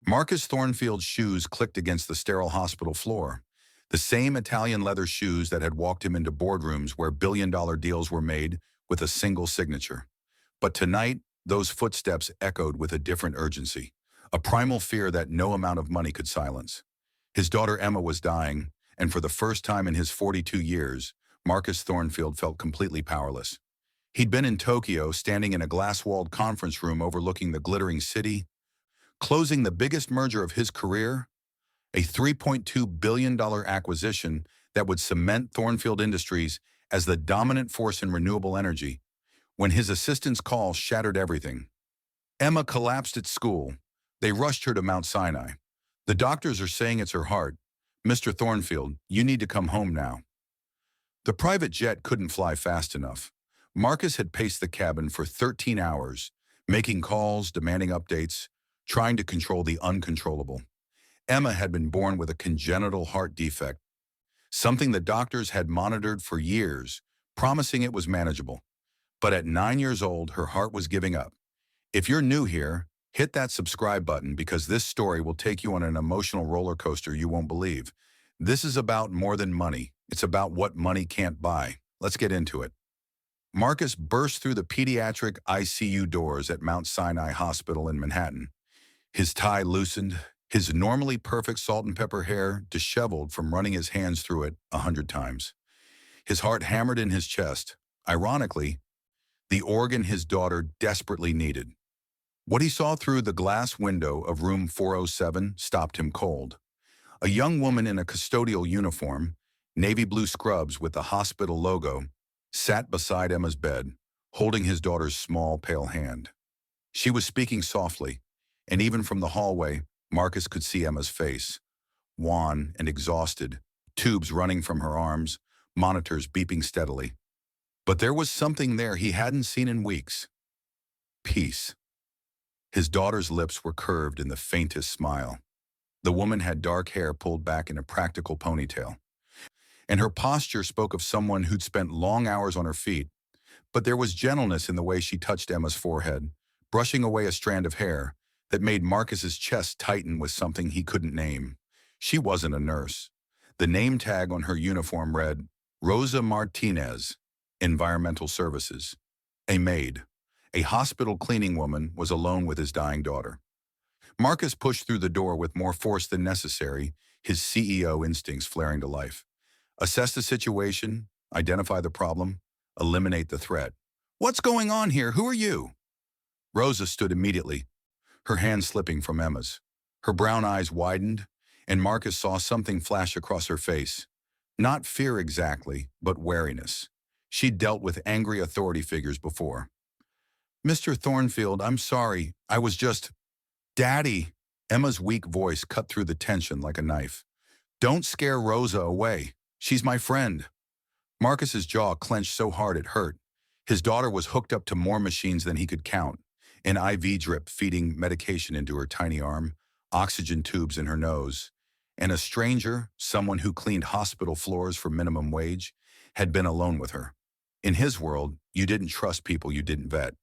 Marcus Thornfield's shoes clicked against the sterile hospital floor, the same Italian leather shoes that had walked him into boardrooms where billion-dollar deals were made with a single signature. But tonight, those footsteps echoed with a different urgency, a primal fear that no amount of money could silence. His daughter Emma was dying, and for the first time in his 42 years, Marcus Thornfield felt completely powerless. He'd been in Tokyo, standing in a glass-walled conference room overlooking the glittering city, closing the biggest merger of his career, a $3.2 billion acquisition that would cement Thornfield Industries as the dominant force in renewable energy, when his assistant's call shattered everything. Emma collapsed at school. They rushed her to Mount Sinai. The doctors are saying it's her heart. Mr. Thornfield, you need to come home now. The private jet couldn't fly fast enough. Marcus had paced the cabin for 13 hours, making calls, demanding updates, trying to control the uncontrollable. Emma had been born with a congenital heart defect, something the doctors had monitored for years, promising it was manageable. But at 9 years old, her heart was giving up. If you're new here, hit that subscribe button because this story will take you on an emotional roller coaster you won't believe. This is about more than money. It's about what money can't buy. Let's get into it. Marcus burst through the pediatric ICU doors at Mount Sinai Hospital in Manhattan. His tie loosened, his normally perfect salt and pepper hair disheveled from running his hands through it 100 times. His heart hammered in his chest. Ironically, the organ his daughter desperately needed. What he saw through the glass window of room 407 stopped him cold. A young woman in a custodial uniform, navy blue scrubs with the hospital logo, sat beside Emma's bed, holding his daughter's small, pale hand. She was speaking softly, and even from the hallway, Marcus could see Emma's face, wan and exhausted, tubes running from her arms, monitors beeping steadily. But there was something there he hadn't seen in weeks. Peace. His daughter's lips were curved in the faintest smile. The woman had dark hair pulled back in a practical ponytail, and her posture spoke of someone who'd spent long hours on her feet. But there was gentleness in the way she touched Emma's forehead, brushing away a strand of hair that made Marcus's chest tighten with something he couldn't name. She wasn't a nurse. The name tag on her uniform read, Rosa Martinez, Environmental Services. A maid, a hospital cleaning woman, was alone with his dying daughter. Marcus pushed through the door with more force than necessary, his CEO instincts flaring to life. Assess the situation, identify the problem, eliminate the threat. What's going on here? Who are you? Rosa stood immediately, her hand slipping from Emma's. Her brown eyes widened, and Marcus saw something flash across her face. Not fear exactly, but wariness. She'd dealt with angry authority figures before. Mr. Thornfield, I'm sorry. I was just... Daddy! Emma's weak voice cut through the tension like a knife. Don't scare Rosa away. She's my friend. Marcus's jaw clenched so hard it hurt. His daughter was hooked up to more machines than he could count. An IV drip feeding medication into her tiny arm, oxygen tubes in her nose. And a stranger, someone who cleaned hospital floors for minimum wage, had been alone with her. In his world, you didn't trust people you didn't vet.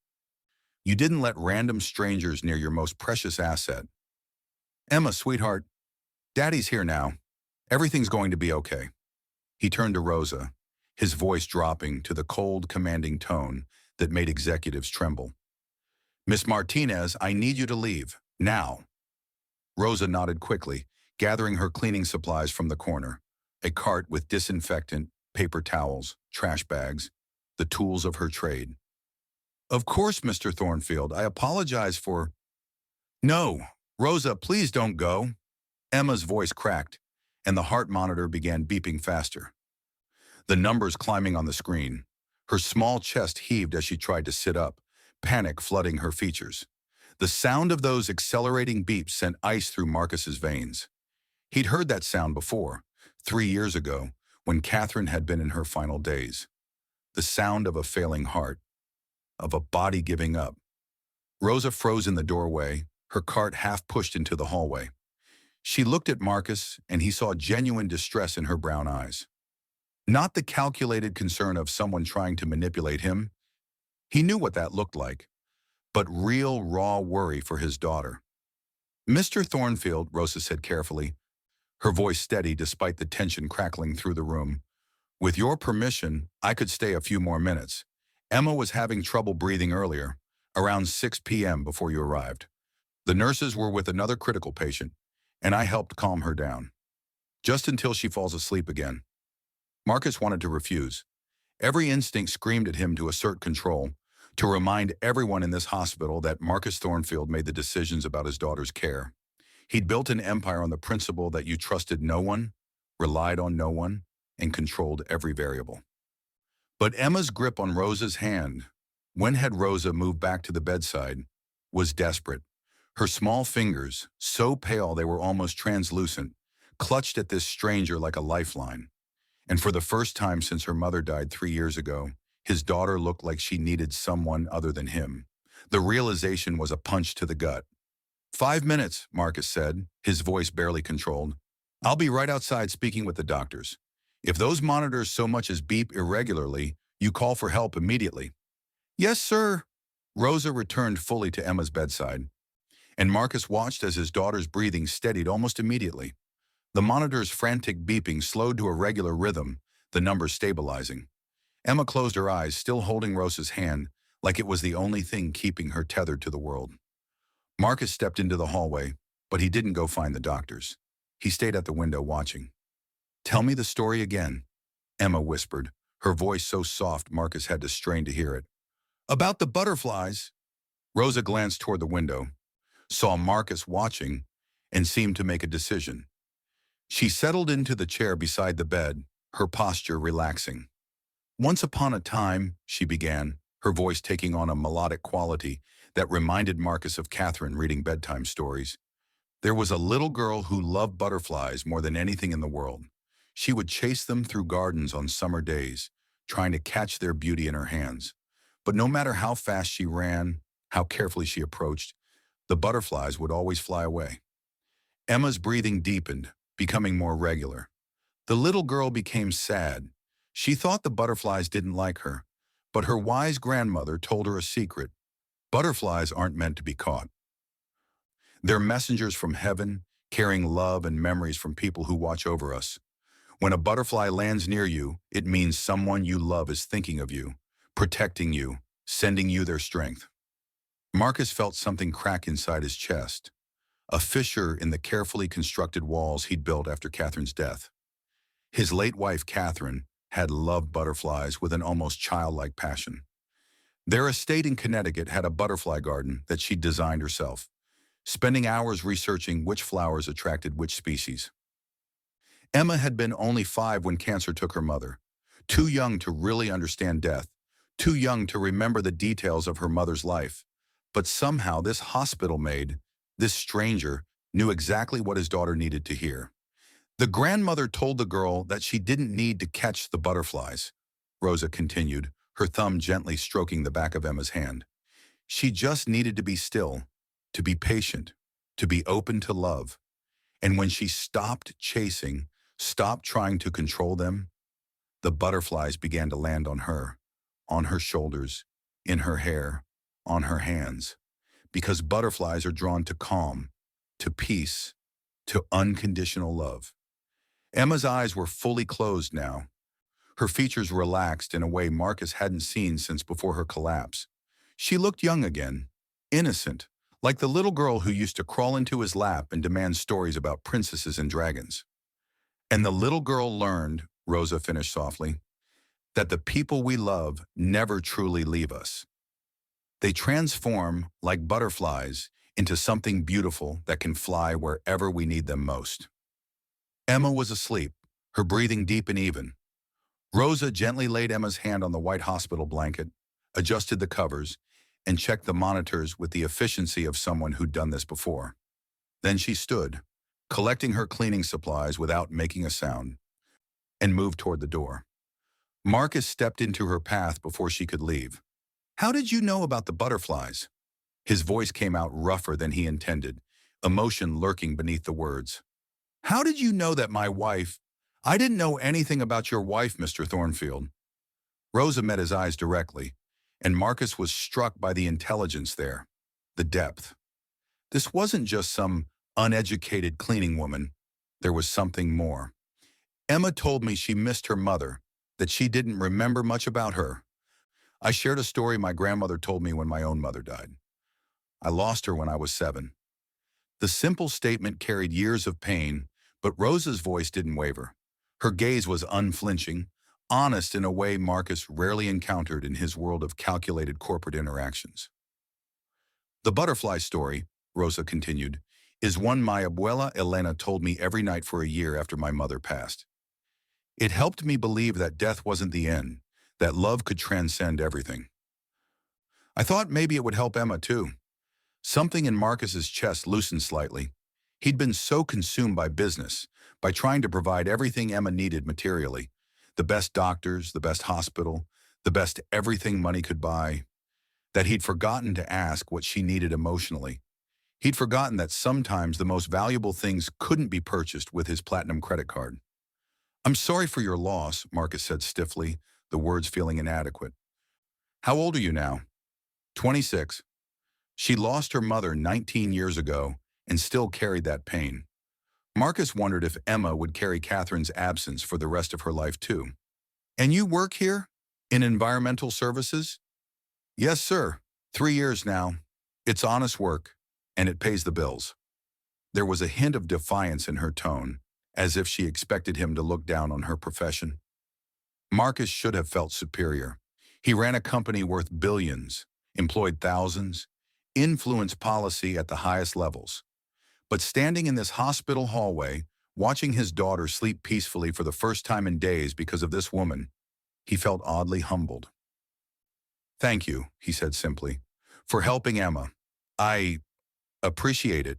You didn't let random strangers near your most precious asset. Emma, sweetheart, Daddy's here now. Everything's going to be okay. He turned to Rosa, his voice dropping to the cold, commanding tone that made executives tremble. Miss Martinez, I need you to leave, now. Rosa nodded quickly, gathering her cleaning supplies from the corner, a cart with disinfectant, paper towels, trash bags, the tools of her trade. Of course, Mr. Thornfield, I apologize for... No, Rosa, please don't go. Emma's voice cracked, and the heart monitor began beeping faster. The numbers climbing on the screen. Her small chest heaved as she tried to sit up, panic flooding her features. The sound of those accelerating beeps sent ice through Marcus's veins. He'd heard that sound before, 3 years ago, when Catherine had been in her final days. The sound of a failing heart, of a body giving up. Rosa froze in the doorway, her cart half pushed into the hallway. She looked at Marcus, and he saw genuine distress in her brown eyes. Not the calculated concern of someone trying to manipulate him. He knew what that looked like, but real, raw worry for his daughter. Mr. Thornfield, Rosa said carefully, her voice steady despite the tension crackling through the room. With your permission, I could stay a few more minutes. Emma was having trouble breathing earlier, around 6 p.m. before you arrived. The nurses were with another critical patient, and I helped calm her down. Just until she falls asleep again. Marcus wanted to refuse. Every instinct screamed at him to assert control, to remind everyone in this hospital that Marcus Thornfield made the decisions about his daughter's care. He'd built an empire on the principle that you trusted no one, relied on no one, and controlled every variable. But Emma's grip on Rosa's hand, when had Rosa moved back to the bedside, was desperate. Her small fingers, so pale they were almost translucent, clutched at this stranger like a lifeline. And for the first time since her mother died 3 years ago, his daughter looked like she needed someone other than him. The realization was a punch to the gut. 5 minutes, Marcus said, his voice barely controlled. I'll be right outside speaking with the doctors. If those monitors so much as beep irregularly, you call for help immediately. Yes, sir. Rosa returned fully to Emma's bedside, and Marcus watched as his daughter's breathing steadied almost immediately. The monitor's frantic beeping slowed to a regular rhythm, the numbers stabilizing. Emma closed her eyes, still holding Rosa's hand, like it was the only thing keeping her tethered to the world. Marcus stepped into the hallway, but he didn't go find the doctors. He stayed at the window watching. Tell me the story again, Emma whispered, her voice so soft Marcus had to strain to hear it. About the butterflies. Rosa glanced toward the window, saw Marcus watching, and seemed to make a decision. She settled into the chair beside the bed, her posture relaxing. Once upon a time, she began, her voice taking on a melodic quality that reminded Marcus of Catherine reading bedtime stories. There was a little girl who loved butterflies more than anything in the world. She would chase them through gardens on summer days, trying to catch their beauty in her hands. But no matter how fast she ran, how carefully she approached, the butterflies would always fly away. Emma's breathing deepened, becoming more regular. The little girl became sad. She thought the butterflies didn't like her, but her wise grandmother told her a secret. Butterflies aren't meant to be caught. They're messengers from heaven, carrying love and memories from people who watch over us. When a butterfly lands near you, it means someone you love is thinking of you, protecting you, sending you their strength. Marcus felt something crack inside his chest, a fissure in the carefully constructed walls he'd built after Catherine's death. His late wife, Catherine, had loved butterflies with an almost childlike passion. Their estate in Connecticut had a butterfly garden that she'd designed herself, spending hours researching which flowers attracted which species. Emma had been only 5 when cancer took her mother, too young to really understand death, too young to remember the details of her mother's life. But somehow this hospital maid, this stranger, knew exactly what his daughter needed to hear. The grandmother told the girl that she didn't need to catch the butterflies, Rosa continued, her thumb gently stroking the back of Emma's hand. She just needed to be still, to be patient, to be open to love. And when she stopped chasing, stopped trying to control them, the butterflies began to land on her shoulders, in her hair, on her hands. Because butterflies are drawn to calm, to peace, to unconditional love. Emma's eyes were fully closed now. Her features relaxed in a way Marcus hadn't seen since before her collapse. She looked young again, innocent, like the little girl who used to crawl into his lap and demand stories about princesses and dragons. And the little girl learned, Rosa finished softly, that the people we love never truly leave us. They transform, like butterflies, into something beautiful that can fly wherever we need them most. Emma was asleep, her breathing deep and even. Rosa gently laid Emma's hand on the white hospital blanket, adjusted the covers, and checked the monitors with the efficiency of someone who'd done this before. Then she stood, collecting her cleaning supplies without making a sound, and moved toward the door. Marcus stepped into her path before she could leave. How did you know about the butterflies? His voice came out rougher than he intended, emotion lurking beneath the words. How did you know that my wife... I didn't know anything about your wife, Mr. Thornfield. Rosa met his eyes directly, and Marcus was struck by the intelligence there, the depth. This wasn't just some uneducated cleaning woman. There was something more. Emma told me she missed her mother, that she didn't remember much about her. I shared a story my grandmother told me when my own mother died. I lost her when I was 7. The simple statement carried years of pain, but Rosa's voice didn't waver. Her gaze was unflinching, honest in a way Marcus rarely encountered in his world of calculated corporate interactions. The butterfly story, Rosa continued, is one my abuela Elena told me every night for a year after my mother passed. It helped me believe that death wasn't the end, that love could transcend everything. I thought maybe it would help Emma too. Something in Marcus's chest loosened slightly. He'd been so consumed by business, by trying to provide everything Emma needed materially. The best doctors, the best hospital, the best everything money could buy, that he'd forgotten to ask what she needed emotionally. He'd forgotten that sometimes the most valuable things couldn't be purchased with his platinum credit card. "I'm sorry for your loss," Marcus said stiffly, the words feeling inadequate. "How old are you now?" 26. She lost her mother 19 years ago and still carried that pain. Marcus wondered if Emma would carry Catherine's absence for the rest of her life too. "And you work here? In environmental services?" "Yes, sir. 3 years now. It's honest work, and it pays the bills." There was a hint of defiance in her tone, as if she expected him to look down on her profession. Marcus should have felt superior. He ran a company worth billions, employed thousands, influenced policy at the highest levels. But standing in this hospital hallway, watching his daughter sleep peacefully for the first time in days because of this woman, he felt oddly humbled. "Thank you," he said simply, "for helping Emma. I appreciate it."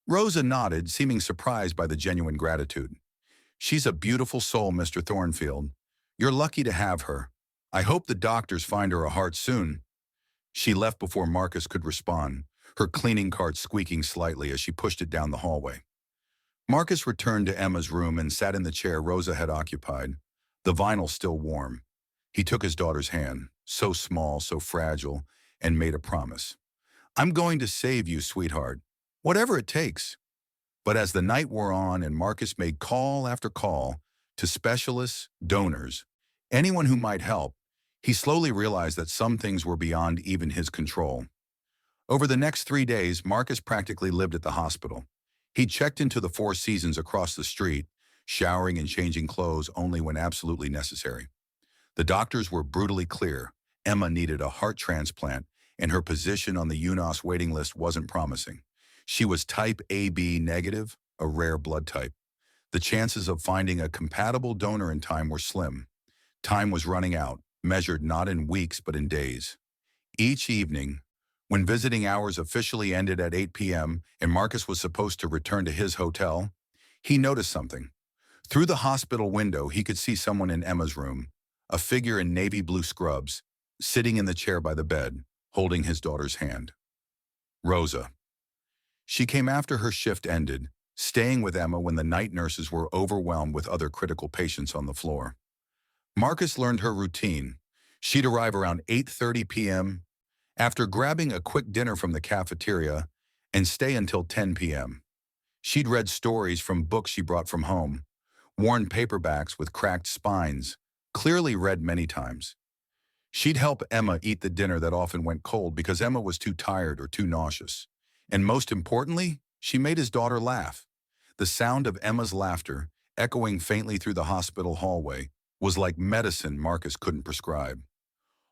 Rosa nodded, seeming surprised by the genuine gratitude. "She's a beautiful soul, Mr. Thornfield. You're lucky to have her. I hope the doctors find her a heart soon." She left before Marcus could respond, her cleaning cart squeaking slightly as she pushed it down the hallway. Marcus returned to Emma's room and sat in the chair Rosa had occupied, the vinyl still warm. He took his daughter's hand, so small, so fragile, and made a promise. "I'm going to save you, sweetheart, whatever it takes." But as the night wore on and Marcus made call after call to specialists, donors, anyone who might help, he slowly realized that some things were beyond even his control. Over the next 3 days, Marcus practically lived at the hospital. He checked into the Four Seasons across the street, showering and changing clothes only when absolutely necessary. The doctors were brutally clear. Emma needed a heart transplant, and her position on the UNOS waiting list wasn't promising. She was type AB negative, a rare blood type. The chances of finding a compatible donor in time were slim. Time was running out, measured not in weeks but in days. Each evening, when visiting hours officially ended at 8 p.m. and Marcus was supposed to return to his hotel, he noticed something. Through the hospital window, he could see someone in Emma's room, a figure in navy blue scrubs, sitting in the chair by the bed, holding his daughter's hand. Rosa. She came after her shift ended, staying with Emma when the night nurses were overwhelmed with other critical patients on the floor. Marcus learned her routine. She'd arrive around 8:30 p.m., after grabbing a quick dinner from the cafeteria, and stay until 10 p.m. She'd read stories from books she brought from home, worn paperbacks with cracked spines, clearly read many times. She'd help Emma eat the dinner that often went cold because Emma was too tired or too nauseous. And most importantly, she made his daughter laugh. The sound of Emma's laughter, echoing faintly through the hospital hallway, was like medicine Marcus couldn't prescribe.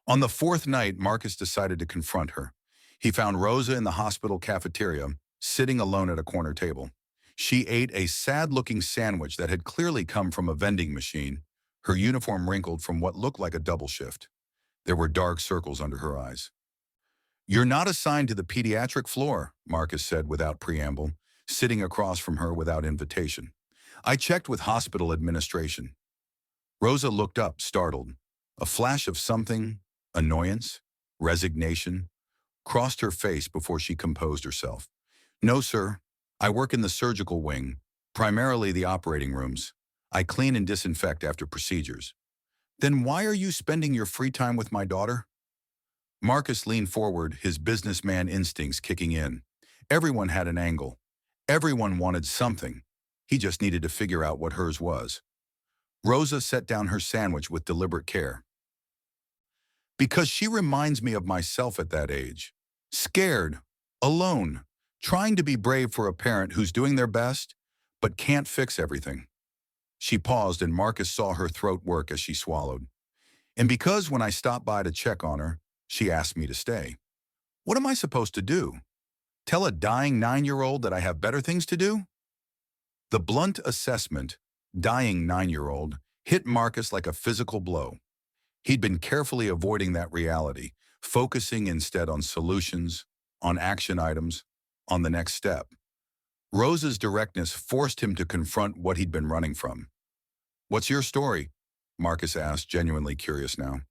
On the 4th night, Marcus decided to confront her. He found Rosa in the hospital cafeteria, sitting alone at a corner table. She ate a sad-looking sandwich that had clearly come from a vending machine, her uniform wrinkled from what looked like a double shift. There were dark circles under her eyes. "You're not assigned to the pediatric floor," Marcus said without preamble, sitting across from her without invitation. "I checked with hospital administration." Rosa looked up, startled. A flash of something, annoyance, resignation, crossed her face before she composed herself. "No, sir. I work in the surgical wing, primarily the operating rooms. I clean and disinfect after procedures." "Then why are you spending your free time with my daughter?" Marcus leaned forward, his businessman instincts kicking in. Everyone had an angle. Everyone wanted something. He just needed to figure out what hers was. Rosa set down her sandwich with deliberate care. Because she reminds me of myself at that age. Scared, alone, trying to be brave for a parent who's doing their best, but can't fix everything. She paused and Marcus saw her throat work as she swallowed. And because when I stopped by to check on her, she asked me to stay. What am I supposed to do? Tell a dying 9-year-old that I have better things to do? The blunt assessment, dying 9-year-old, hit Marcus like a physical blow. He'd been carefully avoiding that reality, focusing instead on solutions, on action items, on the next step. Rosa's directness forced him to confront what he'd been running from. "What's your story?" Marcus asked, genuinely curious now.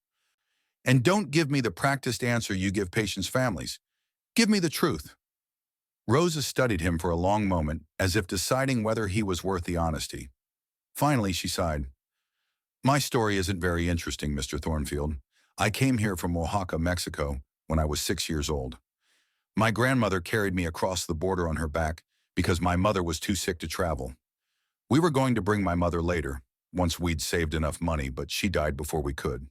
"And don't give me the practiced answer you give patients' families. Give me the truth." Rosa studied him for a long moment, as if deciding whether he was worth the honesty. Finally, she sighed. "My story isn't very interesting, Mr. Thornfield. I came here from Oaxaca, Mexico, when I was 6 years old. My grandmother carried me across the border on her back because my mother was too sick to travel. We were going to bring my mother later, once we'd saved enough money, but she died before we could."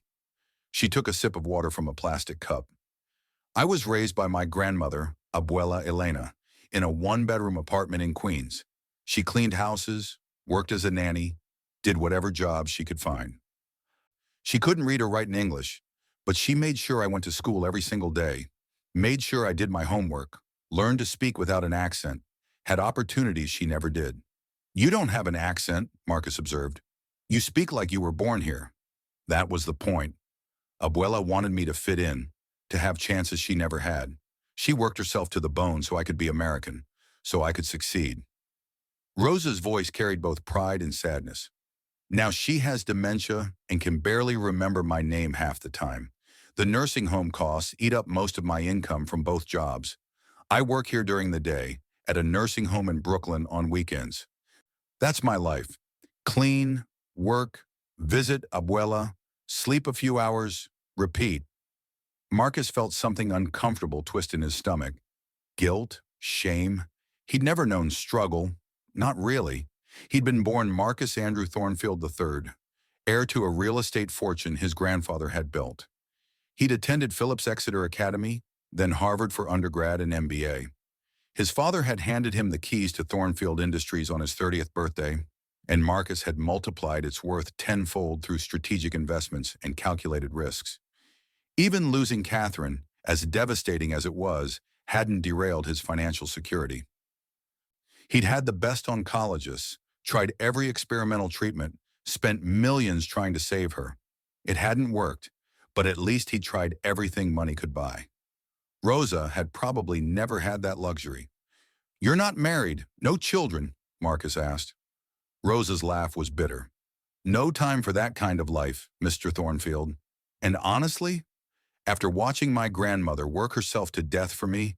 She took a sip of water from a plastic cup. "I was raised by my grandmother, Abuela Elena, in a one-bedroom apartment in Queens. She cleaned houses, worked as a nanny, did whatever job she could find. She couldn't read or write in English, but she made sure I went to school every single day, made sure I did my homework, learned to speak without an accent, had opportunities she never did." "You don't have an accent," Marcus observed. "You speak like you were born here." That was the point. Abuela wanted me to fit in, to have chances she never had. She worked herself to the bone so I could be American, so I could succeed. Rosa's voice carried both pride and sadness. "Now she has dementia and can barely remember my name half the time. The nursing home costs eat up most of my income from both jobs. I work here during the day, at a nursing home in Brooklyn on weekends. That's my life. Clean, work, visit Abuela, sleep a few hours, repeat." Marcus felt something uncomfortable twist in his stomach. Guilt, shame. He'd never known struggle. Not really. He'd been born Marcus Andrew Thornfield III, heir to a real estate fortune his grandfather had built. He'd attended Phillips Exeter Academy, then Harvard for undergrad and MBA. His father had handed him the keys to Thornfield Industries on his 30th birthday, and Marcus had multiplied its worth tenfold through strategic investments and calculated risks. Even losing Catherine, as devastating as it was, hadn't derailed his financial security. He'd had the best oncologists, tried every experimental treatment, spent millions trying to save her. It hadn't worked, but at least he'd tried everything money could buy. Rosa had probably never had that luxury. "You're not married, no children?" Marcus asked. Rosa's laugh was bitter. "No time for that kind of life, Mr. Thornfield. And honestly, after watching my grandmother work herself to death for me,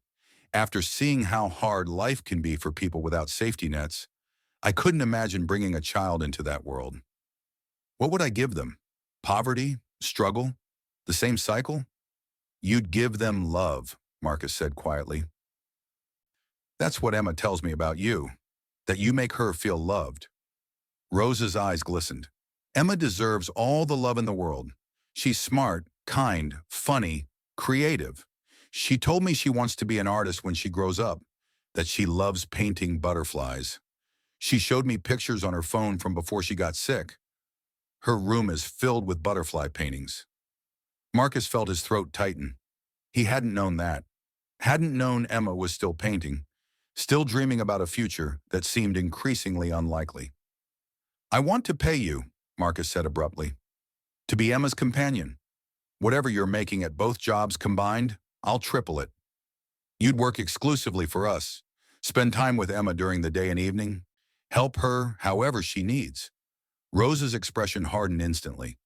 after seeing how hard life can be for people without safety nets, I couldn't imagine bringing a child into that world. What would I give them? Poverty? Struggle? The same cycle?" "You'd give them love," Marcus said quietly. "That's what Emma tells me about you, that you make her feel loved." Rosa's eyes glistened. "Emma deserves all the love in the world. She's smart, kind, funny, creative. She told me she wants to be an artist when she grows up, that she loves painting butterflies. She showed me pictures on her phone from before she got sick. Her room is filled with butterfly paintings." Marcus felt his throat tighten. He hadn't known that. Hadn't known Emma was still painting, still dreaming about a future that seemed increasingly unlikely. "I want to pay you," Marcus said abruptly, "to be Emma's companion. Whatever you're making at both jobs combined, I'll triple it. You'd work exclusively for us, spend time with Emma during the day and evening, help her however she needs." Rosa's expression hardened instantly.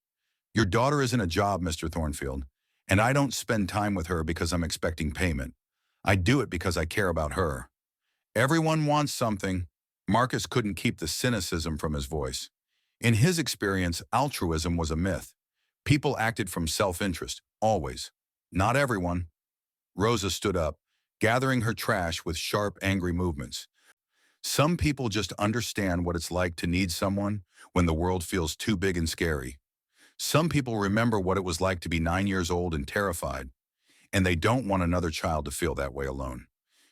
"Your daughter isn't a job, Mr. Thornfield, and I don't spend time with her because I'm expecting payment. I do it because I care about her." Everyone wants something. Marcus couldn't keep the cynicism from his voice. In his experience, altruism was a myth. People acted from self-interest, always. Not everyone. Rosa stood up, gathering her trash with sharp, angry movements. Some people just understand what it's like to need someone when the world feels too big and scary. Some people remember what it was like to be 9 years old and terrified, and they don't want another child to feel that way alone.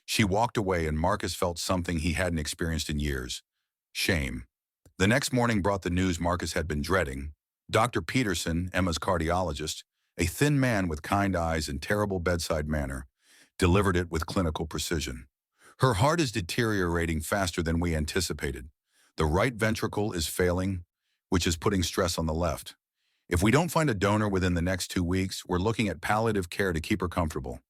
She walked away and Marcus felt something he hadn't experienced in years: shame. The next morning brought the news Marcus had been dreading. Dr. Peterson, Emma's cardiologist, a thin man with kind eyes and terrible bedside manner, delivered it with clinical precision. Her heart is deteriorating faster than we anticipated. The right ventricle is failing, which is putting stress on the left. If we don't find a donor within the next 2 weeks, we're looking at palliative care to keep her comfortable.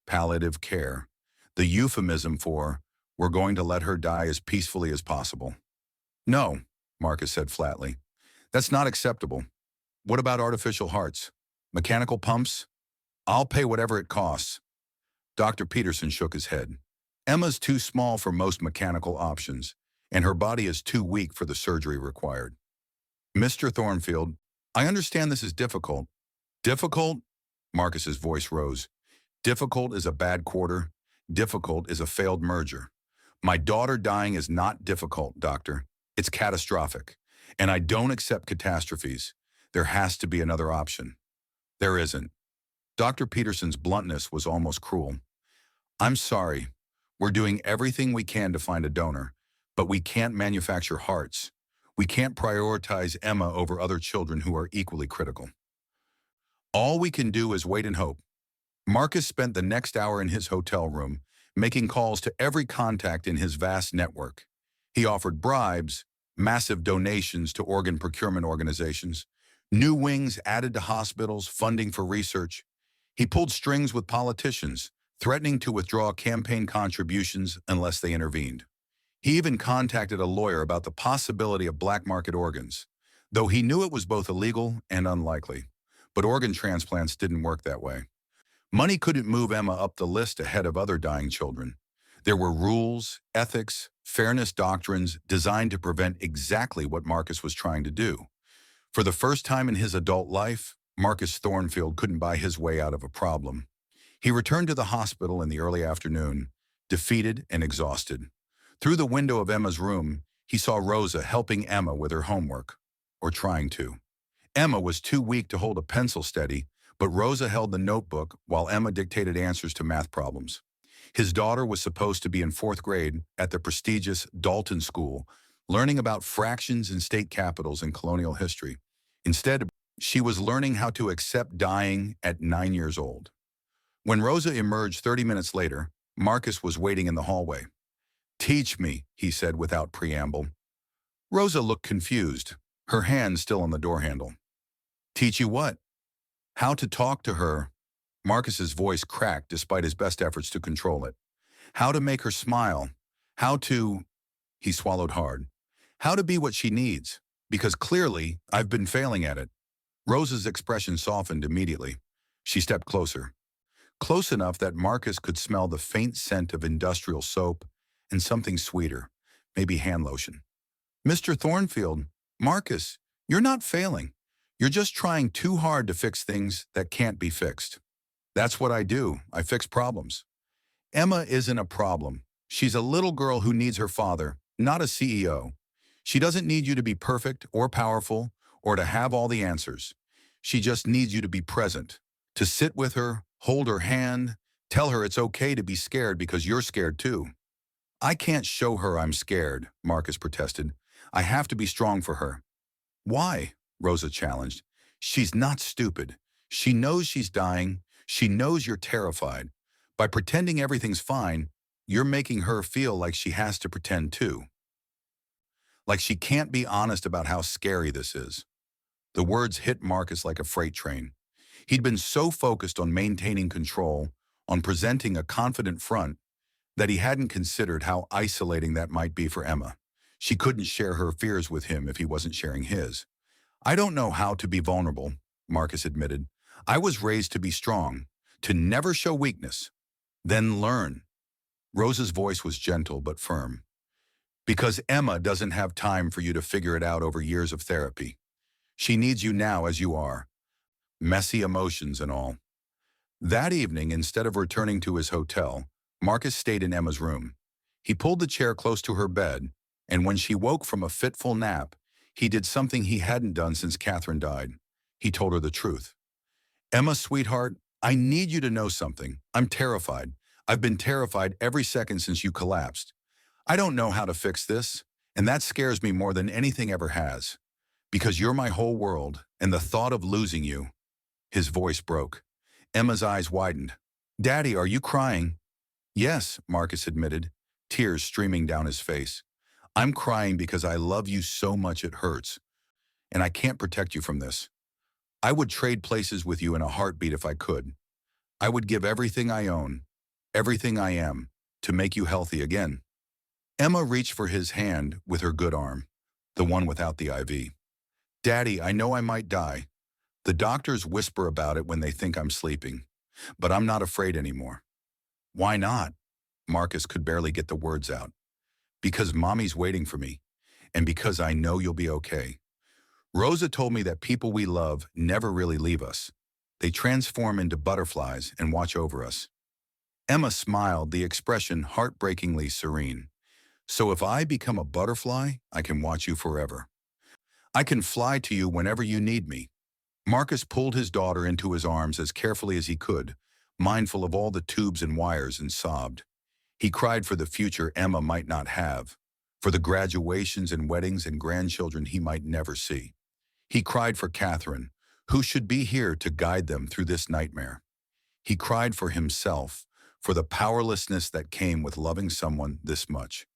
Palliative care. The euphemism for, we're going to let her die as peacefully as possible. No, Marcus said flatly. That's not acceptable. What about artificial hearts? Mechanical pumps? I'll pay whatever it costs. Dr. Peterson shook his head. Emma's too small for most mechanical options, and her body is too weak for the surgery required. Mr. Thornfield, I understand this is difficult. Difficult? Marcus's voice rose. Difficult is a bad quarter. Difficult is a failed merger. My daughter dying is not difficult, doctor. It's catastrophic. And I don't accept catastrophes. There has to be another option. There isn't. Dr. Peterson's bluntness was almost cruel. I'm sorry. We're doing everything we can to find a donor, but we can't manufacture hearts. We can't prioritize Emma over other children who are equally critical. All we can do is wait and hope. Marcus spent the next hour in his hotel room, making calls to every contact in his vast network. He offered bribes, massive donations to organ procurement organizations, new wings added to hospitals, funding for research. He pulled strings with politicians, threatening to withdraw campaign contributions unless they intervened. He even contacted a lawyer about the possibility of black market organs, though he knew it was both illegal and unlikely. But organ transplants didn't work that way. Money couldn't move Emma up the list ahead of other dying children. There were rules, ethics, fairness doctrines designed to prevent exactly what Marcus was trying to do. For the first time in his adult life, Marcus Thornfield couldn't buy his way out of a problem. He returned to the hospital in the early afternoon, defeated and exhausted. Through the window of Emma's room, he saw Rosa helping Emma with her homework, or trying to. Emma was too weak to hold a pencil steady, but Rosa held the notebook while Emma dictated answers to math problems. His daughter was supposed to be in 4th grade at the prestigious Dalton School, learning about fractions and state capitals and colonial history. Instead, she was learning how to accept dying at 9 years old. When Rosa emerged 30 minutes later, Marcus was waiting in the hallway. "Teach me," he said without preamble. Rosa looked confused, her hand still on the door handle. "Teach you what?" "How to talk to her." Marcus's voice cracked despite his best efforts to control it. "How to make her smile. How to—" he swallowed hard. "How to be what she needs, because clearly I've been failing at it." Rosa's expression softened immediately. She stepped closer. Close enough that Marcus could smell the faint scent of industrial soap and something sweeter, maybe hand lotion. "Mr. Thornfield, Marcus, you're not failing. You're just trying too hard to fix things that can't be fixed." "That's what I do. I fix problems." "Emma isn't a problem. She's a little girl who needs her father, not a CEO. She doesn't need you to be perfect or powerful or to have all the answers. She just needs you to be present, to sit with her, hold her hand, tell her it's okay to be scared because you're scared too." "I can't show her I'm scared," Marcus protested. "I have to be strong for her." "Why?" Rosa challenged. "She's not stupid. She knows she's dying. She knows you're terrified. By pretending everything's fine, you're making her feel like she has to pretend too. Like she can't be honest about how scary this is." The words hit Marcus like a freight train. He'd been so focused on maintaining control, on presenting a confident front, that he hadn't considered how isolating that might be for Emma. She couldn't share her fears with him if he wasn't sharing his. "I don't know how to be vulnerable," Marcus admitted. "I was raised to be strong, to never show weakness. Then learn." Rosa's voice was gentle but firm. "Because Emma doesn't have time for you to figure it out over years of therapy. She needs you now as you are. Messy emotions and all." That evening, instead of returning to his hotel, Marcus stayed in Emma's room. He pulled the chair close to her bed, and when she woke from a fitful nap, he did something he hadn't done since Catherine died. He told her the truth. Emma, sweetheart, I need you to know something. I'm terrified. I've been terrified every second since you collapsed. I don't know how to fix this, and that scares me more than anything ever has. Because you're my whole world, and the thought of losing you. His voice broke. Emma's eyes widened. Daddy, are you crying? Yes, Marcus admitted, tears streaming down his face. I'm crying because I love you so much it hurts, and I can't protect you from this. I would trade places with you in a heartbeat if I could. I would give everything I own, everything I am, to make you healthy again. Emma reached for his hand with her good arm, the one without the IV. Daddy, I know I might die. The doctors whisper about it when they think I'm sleeping, but I'm not afraid anymore. Why not? Marcus could barely get the words out. Because Mommy's waiting for me, and because I know you'll be okay. Rosa told me that people we love never really leave us. They transform into butterflies and watch over us. Emma smiled, the expression heartbreakingly serene. So if I become a butterfly, I can watch you forever. I can fly to you whenever you need me. Marcus pulled his daughter into his arms as carefully as he could, mindful of all the tubes and wires, and sobbed. He cried for the future Emma might not have, for the graduations and weddings and grandchildren he might never see. He cried for Catherine, who should be here to guide them through this nightmare. He cried for himself, for the powerlessness that came with loving someone this much.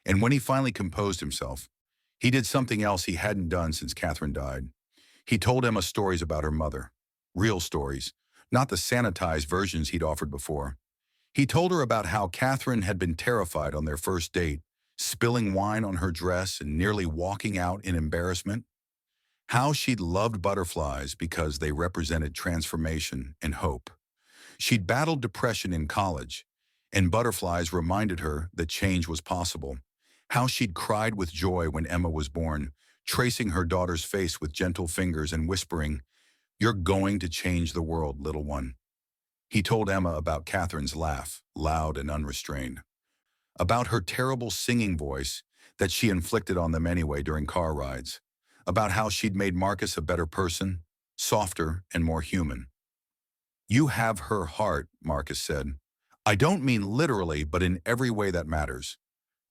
And when he finally composed himself, he did something else he hadn't done since Catherine died. He told Emma stories about her mother, real stories, not the sanitized versions he'd offered before. He told her about how Catherine had been terrified on their first date, spilling wine on her dress and nearly walking out in embarrassment. How she'd loved butterflies because they represented transformation and hope. She'd battled depression in college, and butterflies reminded her that change was possible. How she'd cried with joy when Emma was born, tracing her daughter's face with gentle fingers and whispering, "You're going to change the world, little one." He told Emma about Catherine's laugh, loud and unrestrained. About her terrible singing voice that she inflicted on them anyway during car rides. About how she'd made Marcus a better person, softer and more human. You have her heart, Marcus said. I don't mean literally, but in every way that matters.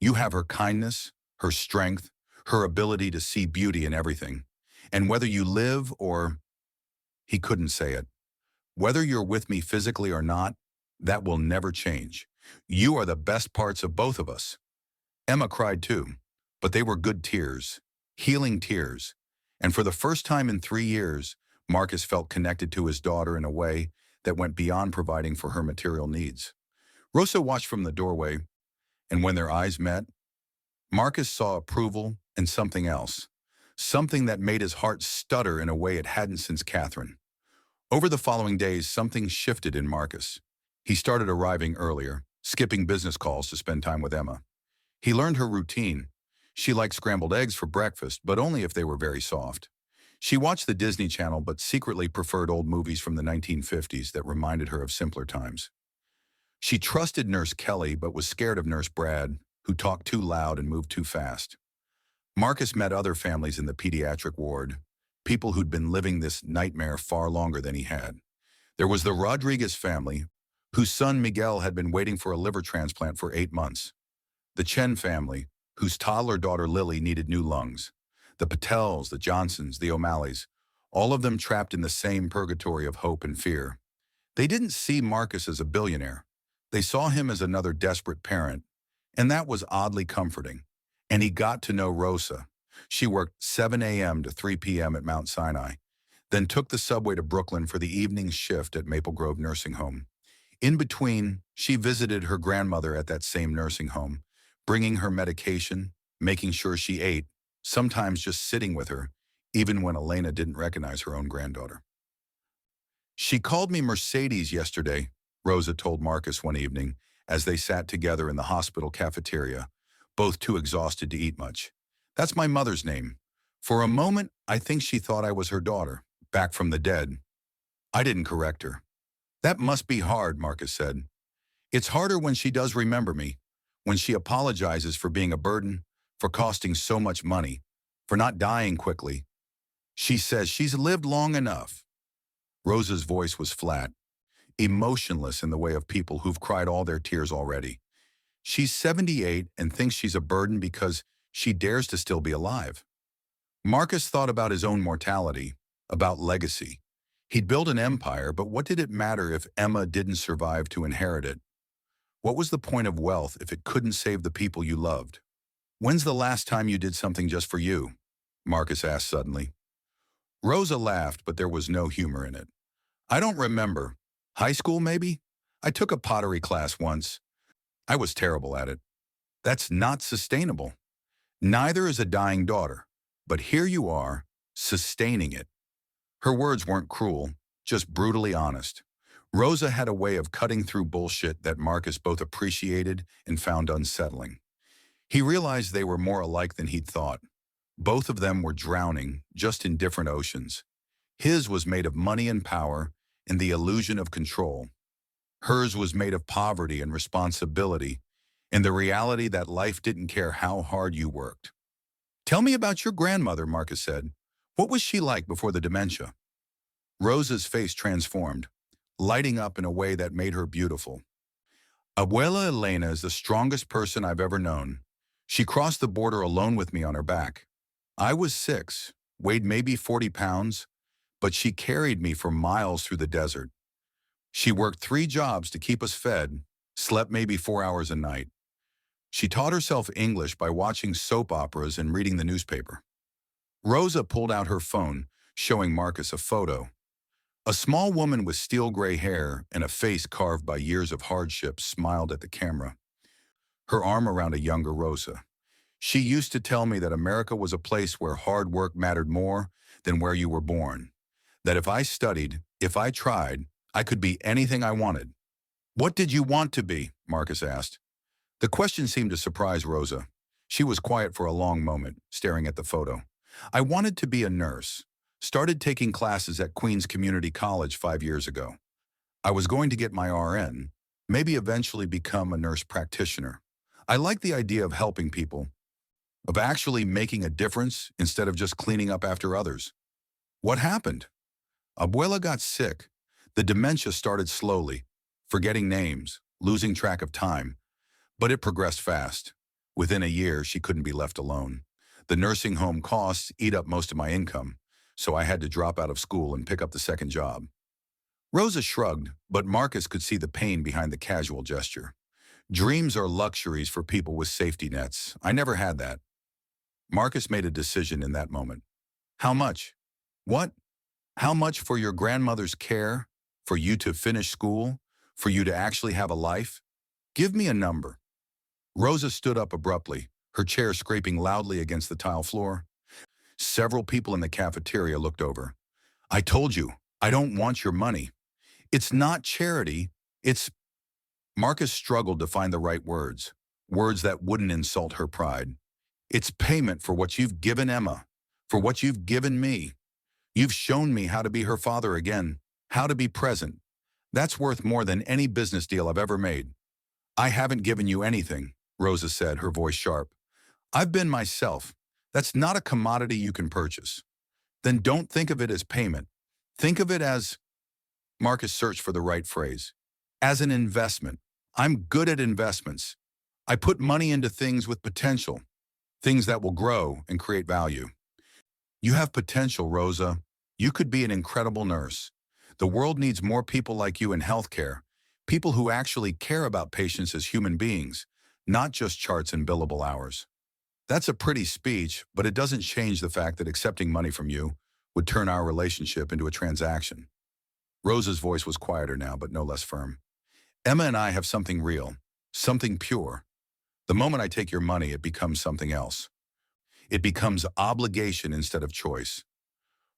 You have her kindness, her strength, her ability to see beauty in everything. And whether you live or... He couldn't say it. Whether you're with me physically or not, that will never change. You are the best parts of both of us. Emma cried too, but they were good tears, healing tears. And for the first time in 3 years, Marcus felt connected to his daughter in a way that went beyond providing for her material needs. Rosa watched from the doorway, and when their eyes met, Marcus saw approval and something else, something that made his heart stutter in a way it hadn't since Catherine. Over the following days, something shifted in Marcus. He started arriving earlier, skipping business calls to spend time with Emma. He learned her routine. She liked scrambled eggs for breakfast, but only if they were very soft. She watched the Disney Channel, but secretly preferred old movies from the 1950s that reminded her of simpler times. She trusted Nurse Kelly, but was scared of Nurse Brad, who talked too loud and moved too fast. Marcus met other families in the pediatric ward, people who'd been living this nightmare far longer than he had. There was the Rodriguez family, whose son Miguel had been waiting for a liver transplant for 8 months. The Chen family, whose toddler daughter Lily needed new lungs. The Patels, the Johnsons, the O'Malleys, all of them trapped in the same purgatory of hope and fear. They didn't see Marcus as a billionaire. They saw him as another desperate parent, and that was oddly comforting. And he got to know Rosa. She worked 7 a.m. to 3 p.m. at Mount Sinai, then took the subway to Brooklyn for the evening shift at Maple Grove Nursing Home. In between, she visited her grandmother at that same nursing home, bringing her medication, making sure she ate, sometimes just sitting with her, even when Elena didn't recognize her own granddaughter. She called me Mercedes yesterday, Rosa told Marcus one evening, as they sat together in the hospital cafeteria, both too exhausted to eat much. That's my mother's name. For a moment, I think she thought I was her daughter, back from the dead. I didn't correct her. That must be hard, Marcus said. It's harder when she does remember me, when she apologizes for being a burden, for costing so much money, for not dying quickly. She says she's lived long enough. Rosa's voice was flat, emotionless in the way of people who've cried all their tears already. She's 78 and thinks she's a burden because she dares to still be alive. Marcus thought about his own mortality, about legacy. He'd built an empire, but what did it matter if Emma didn't survive to inherit it? What was the point of wealth if it couldn't save the people you loved? When's the last time you did something just for you? Marcus asked suddenly. Rosa laughed, but there was no humor in it. I don't remember. High school, maybe? I took a pottery class once. I was terrible at it. That's not sustainable. Neither is a dying daughter. But here you are, sustaining it. Her words weren't cruel, just brutally honest. Rosa had a way of cutting through bullshit that Marcus both appreciated and found unsettling. He realized they were more alike than he'd thought. Both of them were drowning, just in different oceans. His was made of money and power and the illusion of control. Hers was made of poverty and responsibility and the reality that life didn't care how hard you worked. Tell me about your grandmother, Marcus said. What was she like before the dementia? Rosa's face transformed, lighting up in a way that made her beautiful. Abuela Elena is the strongest person I've ever known. She crossed the border alone with me on her back. I was 6, weighed maybe 40 pounds, but she carried me for miles through the desert. She worked 3 jobs to keep us fed, slept maybe 4 hours a night. She taught herself English by watching soap operas and reading the newspaper. Rosa pulled out her phone, showing Marcus a photo. A small woman with steel gray hair and a face carved by years of hardship smiled at the camera, her arm around a younger Rosa. She used to tell me that America was a place where hard work mattered more than where you were born. That if I studied, if I tried, I could be anything I wanted. What did you want to be? Marcus asked. The question seemed to surprise Rosa. She was quiet for a long moment, staring at the photo. I wanted to be a nurse. Started taking classes at Queens Community College 5 years ago. I was going to get my RN, maybe eventually become a nurse practitioner. I like the idea of helping people, of actually making a difference instead of just cleaning up after others. What happened? Abuela got sick. The dementia started slowly, forgetting names, losing track of time. But it progressed fast. Within a year, she couldn't be left alone. The nursing home costs eat up most of my income, so I had to drop out of school and pick up the second job. Rosa shrugged, but Marcus could see the pain behind the casual gesture. Dreams are luxuries for people with safety nets. I never had that. Marcus made a decision in that moment. How much? What? How much for your grandmother's care? For you to finish school? For you to actually have a life? Give me a number. Rosa stood up abruptly, her chair scraping loudly against the tile floor. Several people in the cafeteria looked over. I told you, I don't want your money. It's not charity, it's... Marcus struggled to find the right words, words that wouldn't insult her pride. It's payment for what you've given Emma, for what you've given me. You've shown me how to be her father again, how to be present. That's worth more than any business deal I've ever made. I haven't given you anything, Rosa said, her voice sharp. I've been myself. That's not a commodity you can purchase. Then don't think of it as payment. Think of it as... Marcus searched for the right phrase. As an investment. I'm good at investments. I put money into things with potential, things that will grow and create value. You have potential, Rosa. You could be an incredible nurse. The world needs more people like you in healthcare, people who actually care about patients as human beings, not just charts and billable hours. That's a pretty speech, but it doesn't change the fact that accepting money from you would turn our relationship into a transaction. Rosa's voice was quieter now, but no less firm. Emma and I have something real, something pure. The moment I take your money, it becomes something else. It becomes obligation instead of choice.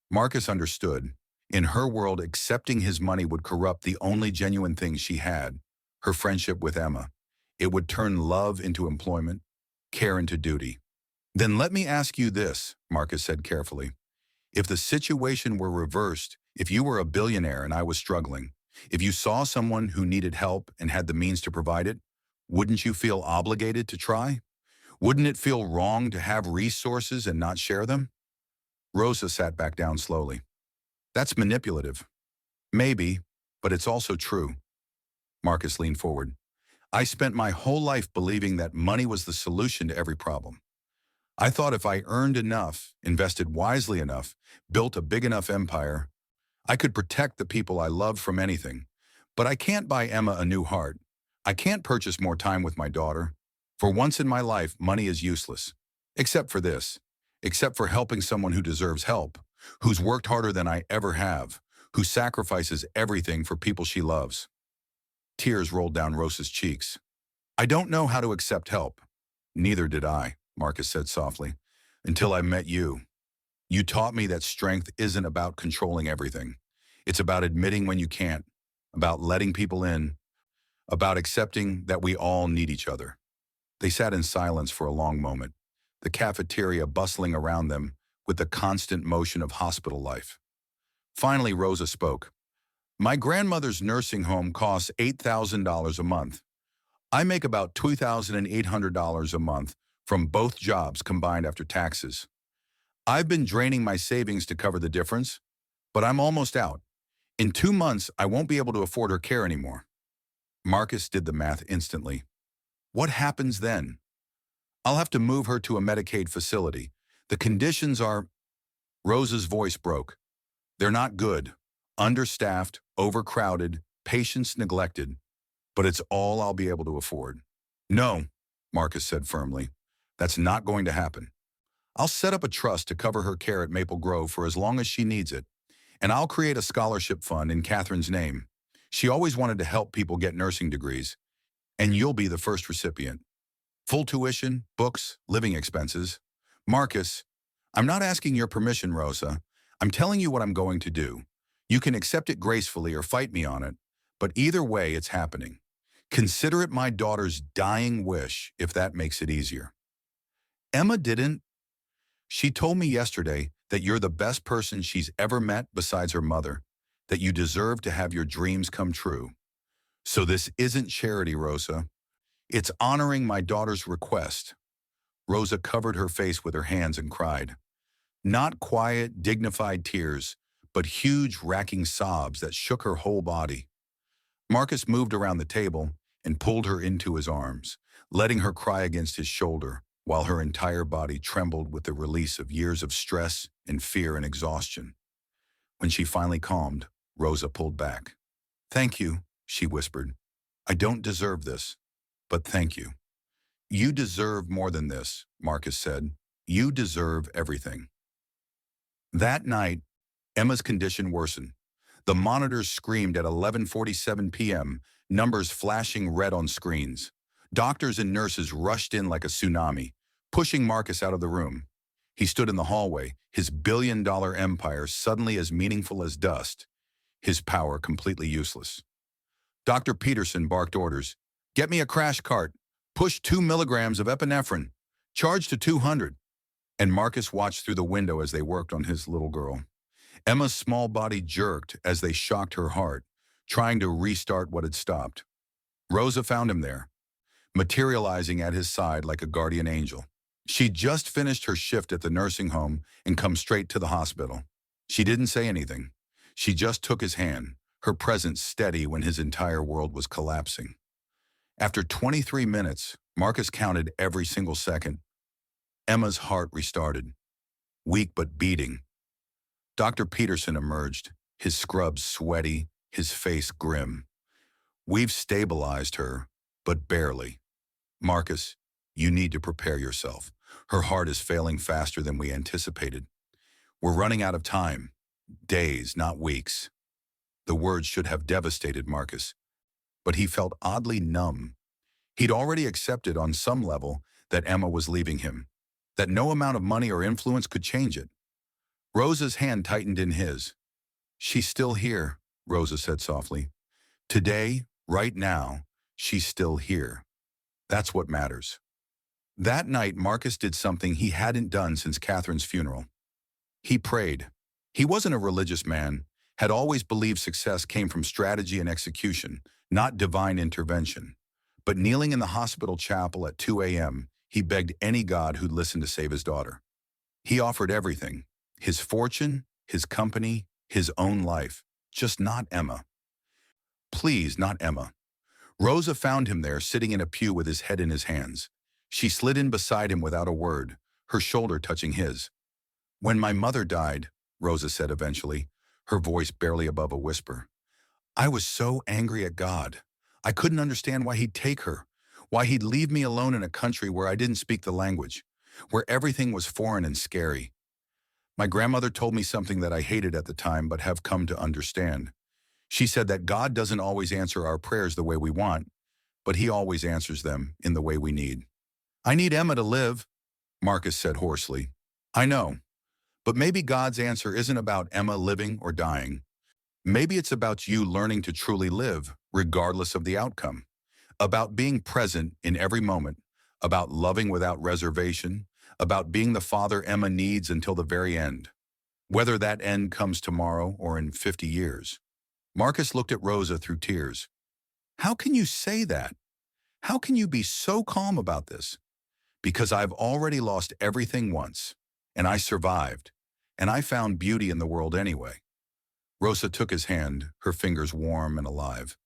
Marcus understood. In her world, accepting his money would corrupt the only genuine thing she had, her friendship with Emma. It would turn love into employment, care into duty. Then let me ask you this, Marcus said carefully. If the situation were reversed, if you were a billionaire and I was struggling, if you saw someone who needed help and had the means to provide it, Wouldn't you feel obligated to try? Wouldn't it feel wrong to have resources and not share them? Rosa sat back down slowly. That's manipulative. Maybe, but it's also true. Marcus leaned forward. I spent my whole life believing that money was the solution to every problem. I thought if I earned enough, invested wisely enough, built a big enough empire, I could protect the people I love from anything. But I can't buy Emma a new heart. I can't purchase more time with my daughter. For once in my life, money is useless. Except for this. Except for helping someone who deserves help, who's worked harder than I ever have, who sacrifices everything for people she loves. Tears rolled down Rosa's cheeks. I don't know how to accept help. Neither did I, Marcus said softly, until I met you. You taught me that strength isn't about controlling everything. It's about admitting when you can't, about letting people in, about accepting that we all need each other. They sat in silence for a long moment, the cafeteria bustling around them with the constant motion of hospital life. Finally, Rosa spoke. My grandmother's nursing home costs $8,000 a month. I make about $2,800 a month from both jobs combined after taxes. I've been draining my savings to cover the difference, but I'm almost out. In 2 months, I won't be able to afford her care anymore. Marcus did the math instantly. What happens then? I'll have to move her to a Medicaid facility. The conditions are... Rosa's voice broke. They're not good. Understaffed, overcrowded, patients neglected. But it's all I'll be able to afford. No, Marcus said firmly. That's not going to happen. I'll set up a trust to cover her care at Maple Grove for as long as she needs it. And I'll create a scholarship fund in Catherine's name. She always wanted to help people get nursing degrees. And you'll be the first recipient. Full tuition, books, living expenses. Marcus, I'm not asking your permission, Rosa. I'm telling you what I'm going to do. You can accept it gracefully or fight me on it, but either way, it's happening. Consider it my daughter's dying wish, if that makes it easier. Emma didn't. She told me yesterday that you're the best person she's ever met besides her mother, that you deserve to have your dreams come true. So this isn't charity, Rosa. It's honoring my daughter's request. Rosa covered her face with her hands and cried. Not quiet, dignified tears, but huge, racking sobs that shook her whole body. Marcus moved around the table and pulled her into his arms, letting her cry against his shoulder, while her entire body trembled with the release of years of stress and fear and exhaustion. When she finally calmed, Rosa pulled back. Thank you, she whispered. I don't deserve this, but thank you. You deserve more than this, Marcus said. You deserve everything. That night, Emma's condition worsened. The monitors screamed at 11:47 p.m., numbers flashing red on screens. Doctors and nurses rushed in like a tsunami, pushing Marcus out of the room. He stood in the hallway, his billion-dollar empire suddenly as meaningful as dust, his power completely useless. Dr. Peterson barked orders. Get me a crash cart. Push 2 milligrams of epinephrine. Charge to 200. And Marcus watched through the window as they worked on his little girl. Emma's small body jerked as they shocked her heart, trying to restart what had stopped. Rosa found him there, materializing at his side like a guardian angel. She'd just finished her shift at the nursing home and come straight to the hospital. She didn't say anything. She just took his hand, her presence steady when his entire world was collapsing. After 23 minutes, Marcus counted every single second. Emma's heart restarted, weak but beating. Dr. Peterson emerged, his scrubs sweaty, his face grim. We've stabilized her, but barely. Marcus, you need to prepare yourself. Her heart is failing faster than we anticipated. We're running out of time. Days, not weeks. The words should have devastated Marcus, but he felt oddly numb. He'd already accepted on some level that Emma was leaving him, that no amount of money or influence could change it. Rosa's hand tightened in his. She's still here, Rosa said softly. Today, right now, she's still here. That's what matters. That night, Marcus did something he hadn't done since Catherine's funeral. He prayed. He wasn't a religious man, had always believed success came from strategy and execution, not divine intervention. But kneeling in the hospital chapel at 2 a.m., he begged any god who'd listen to save his daughter. He offered everything, his fortune, his company, his own life, just not Emma. Please, not Emma. Rosa found him there, sitting in a pew with his head in his hands. She slid in beside him without a word, her shoulder touching his. "When my mother died," Rosa said eventually, her voice barely above a whisper, "I was so angry at God. I couldn't understand why he'd take her, why he'd leave me alone in a country where I didn't speak the language, where everything was foreign and scary. My grandmother told me something that I hated at the time but have come to understand. She said that God doesn't always answer our prayers the way we want, but he always answers them in the way we need." "I need Emma to live," Marcus said hoarsely. "I know, but maybe God's answer isn't about Emma living or dying. Maybe it's about you learning to truly live, regardless of the outcome. About being present in every moment, about loving without reservation, about being the father Emma needs until the very end. Whether that end comes tomorrow or in 50 years. Marcus looked at Rosa through tears. "How can you say that? How can you be so calm about this?" "Because I've already lost everything once, and I survived, and I found beauty in the world anyway." Rosa took his hand, her fingers warm and alive.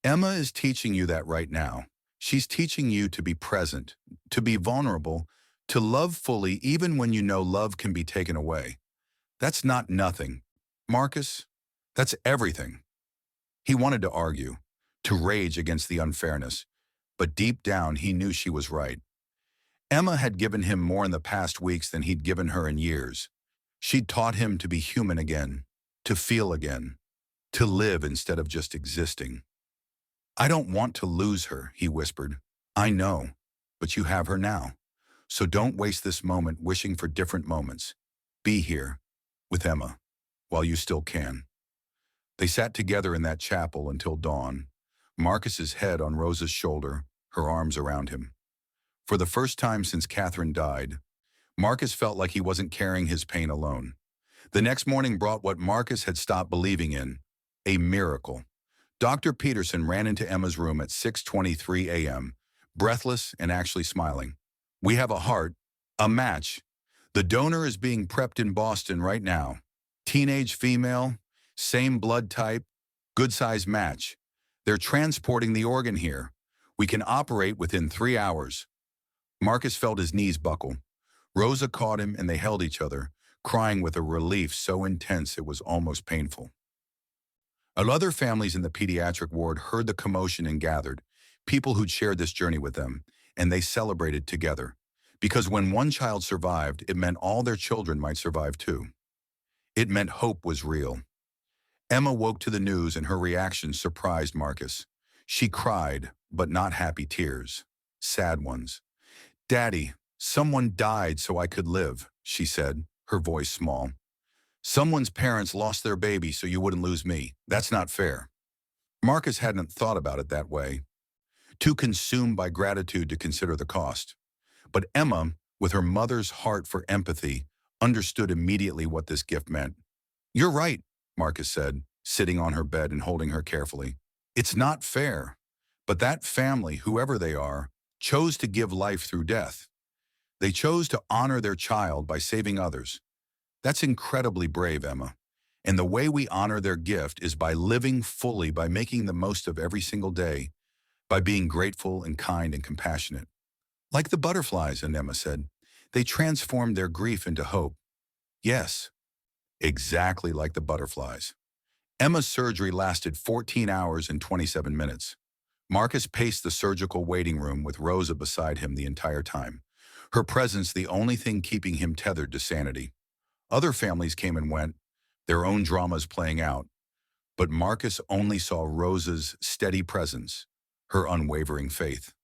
"Emma is teaching you that right now. She's teaching you to be present, to be vulnerable, to love fully even when you know love can be taken away. That's not nothing, Marcus. That's everything." He wanted to argue, to rage against the unfairness, but deep down he knew she was right. Emma had given him more in the past weeks than he'd given her in years. She'd taught him to be human again, to feel again, to live instead of just existing. "I don't want to lose her," he whispered. "I know, but you have her now. So don't waste this moment wishing for different moments. Be here, with Emma, while you still can." They sat together in that chapel until dawn, Marcus's head on Rosa's shoulder, her arms around him. For the first time since Catherine died, Marcus felt like he wasn't carrying his pain alone. The next morning brought what Marcus had stopped believing in, a miracle. Dr. Peterson ran into Emma's room at 6:23 a.m., breathless and actually smiling. "We have a heart, a match. The donor is being prepped in Boston right now. Teenage female, same blood type, good-sized match. They're transporting the organ here. We can operate within 3 hours." Marcus felt his knees buckle. Rosa caught him and they held each other, crying with a relief so intense it was almost painful. Other families in the pediatric ward heard the commotion and gathered, people who'd shared this journey with them, and they celebrated together. Because when one child survived, it meant all their children might survive too. It meant hope was real. Emma woke to the news and her reaction surprised Marcus. She cried, but not happy tears. Sad ones. "Daddy, someone died so I could live," she said, her voice small. "Someone's parents lost their baby so you wouldn't lose me. That's not fair." Marcus hadn't thought about it that way, too consumed by gratitude to consider the cost. But Emma, with her mother's heart for empathy, understood immediately what this gift meant. "You're right," Marcus said, sitting on her bed and holding her carefully. "It's not fair. But that family, whoever they are, chose to give life through death. They chose to honor their child by saving others. That's incredibly brave, Emma. And the way we honor their gift is by living fully, by making the most of every single day, by being grateful and kind and compassionate. Like the butterflies," and Emma said. "They transformed their grief into hope." "Yes, exactly like the butterflies." Emma's surgery lasted 14 hours and 27 minutes. Marcus paced the surgical waiting room with Rosa beside him the entire time, her presence the only thing keeping him tethered to sanity. Other families came and went, their own dramas playing out, but Marcus only saw Rosa's steady presence, her unwavering faith.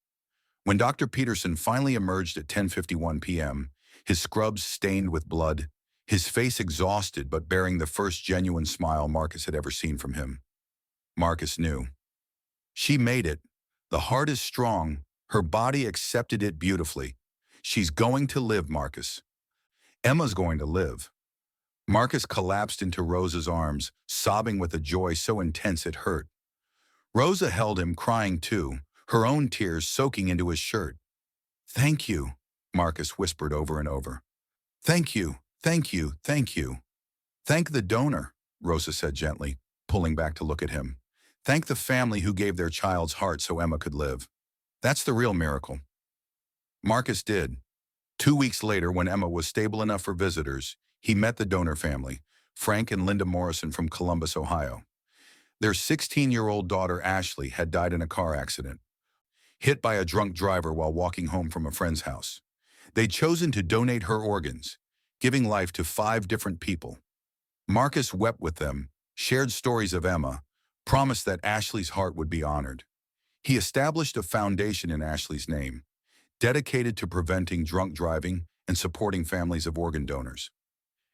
When Dr. Peterson finally emerged at 10:51 p.m., his scrubs stained with blood, his face exhausted but bearing the first genuine smile Marcus had ever seen from him, Marcus knew. She made it. The heart is strong. Her body accepted it beautifully. She's going to live, Marcus. Emma's going to live. Marcus collapsed into Rosa's arms, sobbing with a joy so intense it hurt. Rosa held him, crying too, her own tears soaking into his shirt. "Thank you," Marcus whispered over and over. "Thank you, thank you, thank you." "Thank the donor," Rosa said gently, pulling back to look at him. "Thank the family who gave their child's heart so Emma could live. That's the real miracle." Marcus did. 2 weeks later, when Emma was stable enough for visitors, he met the donor family, Frank and Linda Morrison from Columbus, Ohio. Their 16-year-old daughter, Ashley, had died in a car accident, hit by a drunk driver while walking home from a friend's house. They'd chosen to donate her organs, giving life to 5 different people. Marcus wept with them, shared stories of Emma, promised that Ashley's heart would be honored. He established a foundation in Ashley's name, dedicated to preventing drunk driving and supporting families of organ donors.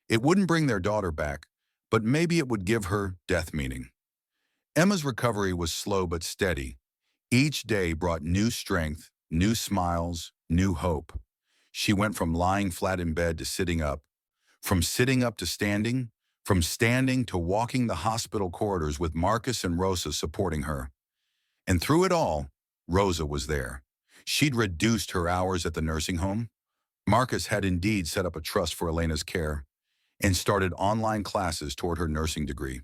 It wouldn't bring their daughter back, but maybe it would give her death meaning. Emma's recovery was slow but steady. Each day brought new strength, new smiles, new hope. She went from lying flat in bed to sitting up, from sitting up to standing, from standing to walking the hospital corridors with Marcus and Rosa supporting her. And through it all, Rosa was there. She'd reduced her hours at the nursing home. Marcus had indeed set up a trust for Elena's care and started online classes toward her nursing degree.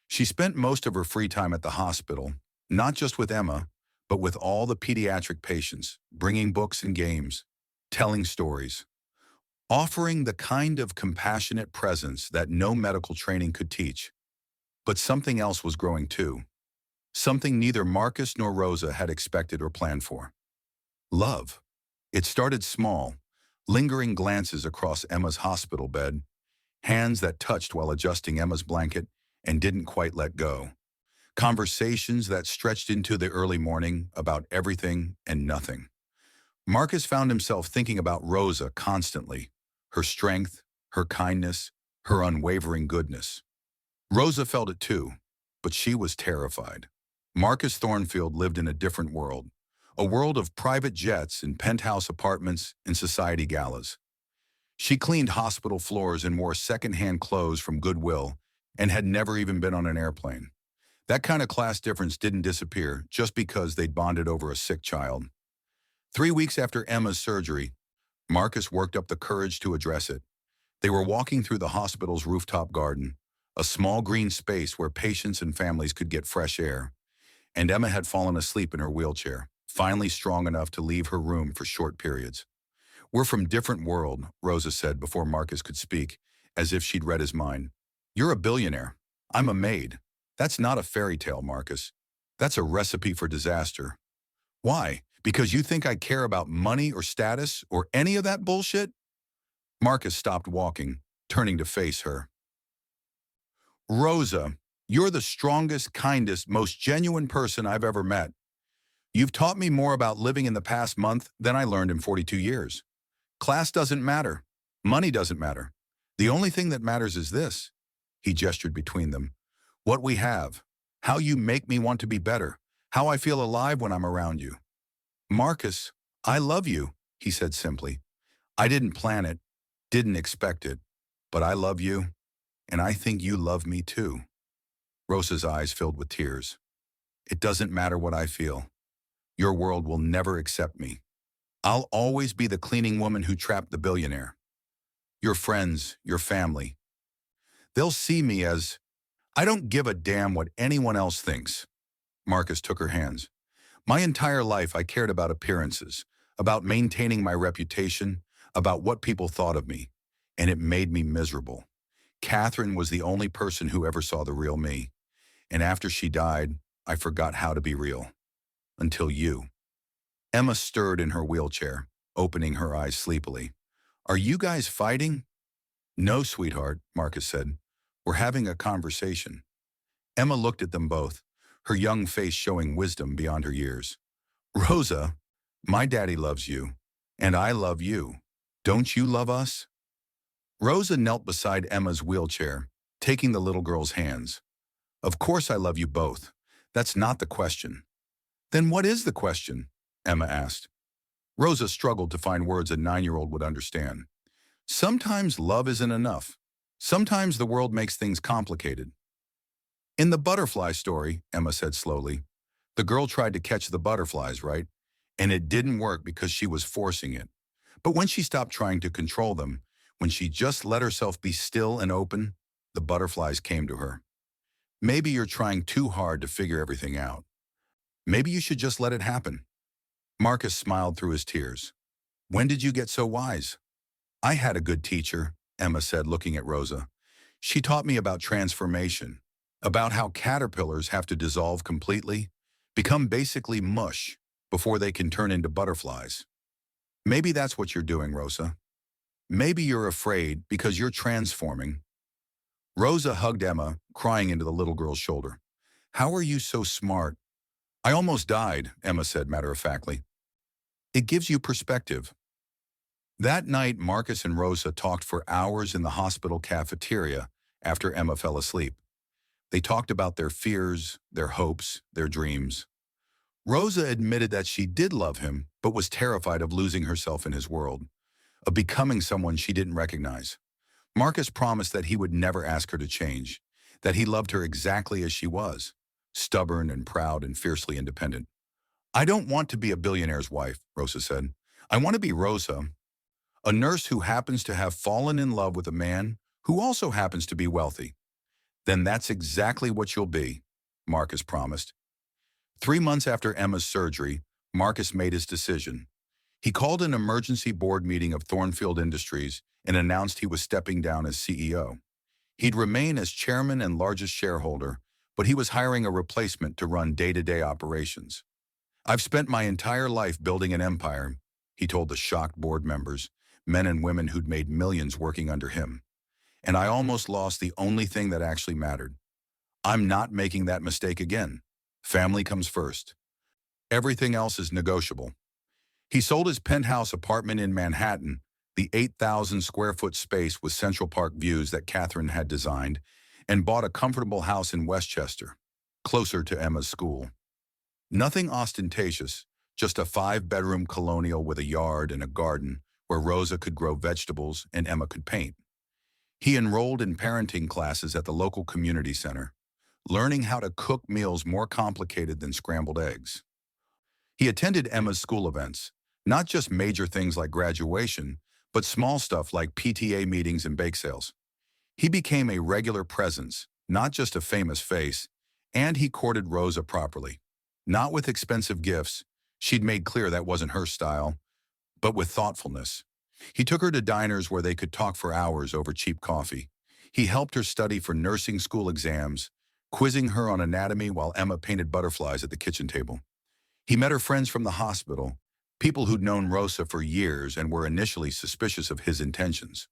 She spent most of her free time at the hospital, not just with Emma, but with all the pediatric patients, bringing books and games, telling stories, offering the kind of compassionate presence that no medical training could teach. But something else was growing too, something neither Marcus nor Rosa had expected or planned for. Love. It started small, lingering glances across Emma's hospital bed, hands that touched while adjusting Emma's blanket and didn't quite let go. Conversations that stretched into the early morning about everything and nothing. Marcus found himself thinking about Rosa constantly, her strength, her kindness, her unwavering goodness. Rosa felt it too, but she was terrified. Marcus Thornfield lived in a different world, a world of private jets and penthouse apartments and society galas. She cleaned hospital floors and wore secondhand clothes from Goodwill and had never even been on an airplane. That kind of class difference didn't disappear just because they'd bonded over a sick child. 3 weeks after Emma's surgery, Marcus worked up the courage to address it. They were walking through the hospital's rooftop garden, a small green space where patients and families could get fresh air, and Emma had fallen asleep in her wheelchair, finally strong enough to leave her room for short periods. "We're from different world," Rosa said before Marcus could speak, as if she'd read his mind. "You're a billionaire. I'm a maid. That's not a fairy tale, Marcus. That's a recipe for disaster." "Why? Because you think I care about money or status or any of that bullshit?" Marcus stopped walking, turning to face her. "Rosa, you're the strongest, kindest, most genuine person I've ever met. You've taught me more about living in the past month than I learned in 42 years. Class doesn't matter. Money doesn't matter. The only thing that matters is this." He gestured between them. "What we have. How you make me want to be better. How I feel alive when I'm around you." "Marcus, I love you," he said simply. "I didn't plan it, didn't expect it, but I love you, and I think you love me too." Rosa's eyes filled with tears. "It doesn't matter what I feel. Your world will never accept me. I'll always be the cleaning woman who trapped the billionaire. Your friends, your family, they'll see me as, I don't give a damn what anyone else thinks." Marcus took her hands. "My entire life I cared about appearances, about maintaining my reputation, about what people thought of me, and it made me miserable. Catherine was the only person who ever saw the real me, and after she died, I forgot how to be real. Until you." Emma stirred in her wheelchair, opening her eyes sleepily. "Are you guys fighting?" "No, sweetheart," Marcus said. "We're having a conversation." Emma looked at them both, her young face showing wisdom beyond her years. "Rosa, my daddy loves you, and I love you. Don't you love us?" Rosa knelt beside Emma's wheelchair, taking the little girl's hands. "Of course I love you both. That's not the question." "Then what is the question?" Emma asked. Rosa struggled to find words a 9-year-old would understand. "Sometimes love isn't enough. Sometimes the world makes things complicated." "In the butterfly story," Emma said slowly, The girl tried to catch the butterflies, right? And it didn't work because she was forcing it. But when she stopped trying to control them, when she just let herself be still and open, the butterflies came to her. Maybe you're trying too hard to figure everything out. Maybe you should just let it happen. Marcus smiled through his tears. When did you get so wise? I had a good teacher, Emma said, looking at Rosa. She taught me about transformation, about how caterpillars have to dissolve completely, become basically mush, before they can turn into butterflies. Maybe that's what you're doing, Rosa. Maybe you're afraid because you're transforming. Rosa hugged Emma, crying into the little girl's shoulder. How are you so smart? I almost died, Emma said matter-of-factly. It gives you perspective. That night, Marcus and Rosa talked for hours in the hospital cafeteria after Emma fell asleep. They talked about their fears, their hopes, their dreams. Rosa admitted that she did love him, but was terrified of losing herself in his world, of becoming someone she didn't recognize. Marcus promised that he would never ask her to change, that he loved her exactly as she was, stubborn and proud and fiercely independent. I don't want to be a billionaire's wife, Rosa said. I want to be Rosa, a nurse who happens to have fallen in love with a man who also happens to be wealthy. Then that's exactly what you'll be, Marcus promised. 3 months after Emma's surgery, Marcus made his decision. He called an emergency board meeting of Thornfield Industries and announced he was stepping down as CEO. He'd remain as chairman and largest shareholder, but he was hiring a replacement to run day-to-day operations. I've spent my entire life building an empire, he told the shocked board members, men and women who'd made millions working under him. And I almost lost the only thing that actually mattered. I'm not making that mistake again. Family comes first. Everything else is negotiable. He sold his penthouse apartment in Manhattan, the 8,000 square foot space with Central Park views that Catherine had designed, and bought a comfortable house in Westchester, closer to Emma's school. Nothing ostentatious, just a 5-bedroom colonial with a yard and a garden where Rosa could grow vegetables and Emma could paint. He enrolled in parenting classes at the local community center, learning how to cook meals more complicated than scrambled eggs. He attended Emma's school events, not just major things like graduation, but small stuff like PTA meetings and bake sales. He became a regular presence, not just a famous face, and he courted Rosa properly. Not with expensive gifts, she'd made clear that wasn't her style, but with thoughtfulness. He took her to diners where they could talk for hours over cheap coffee. He helped her study for nursing school exams, quizzing her on anatomy while Emma painted butterflies at the kitchen table. He met her friends from the hospital, people who'd known Rosa for years and were initially suspicious of his intentions.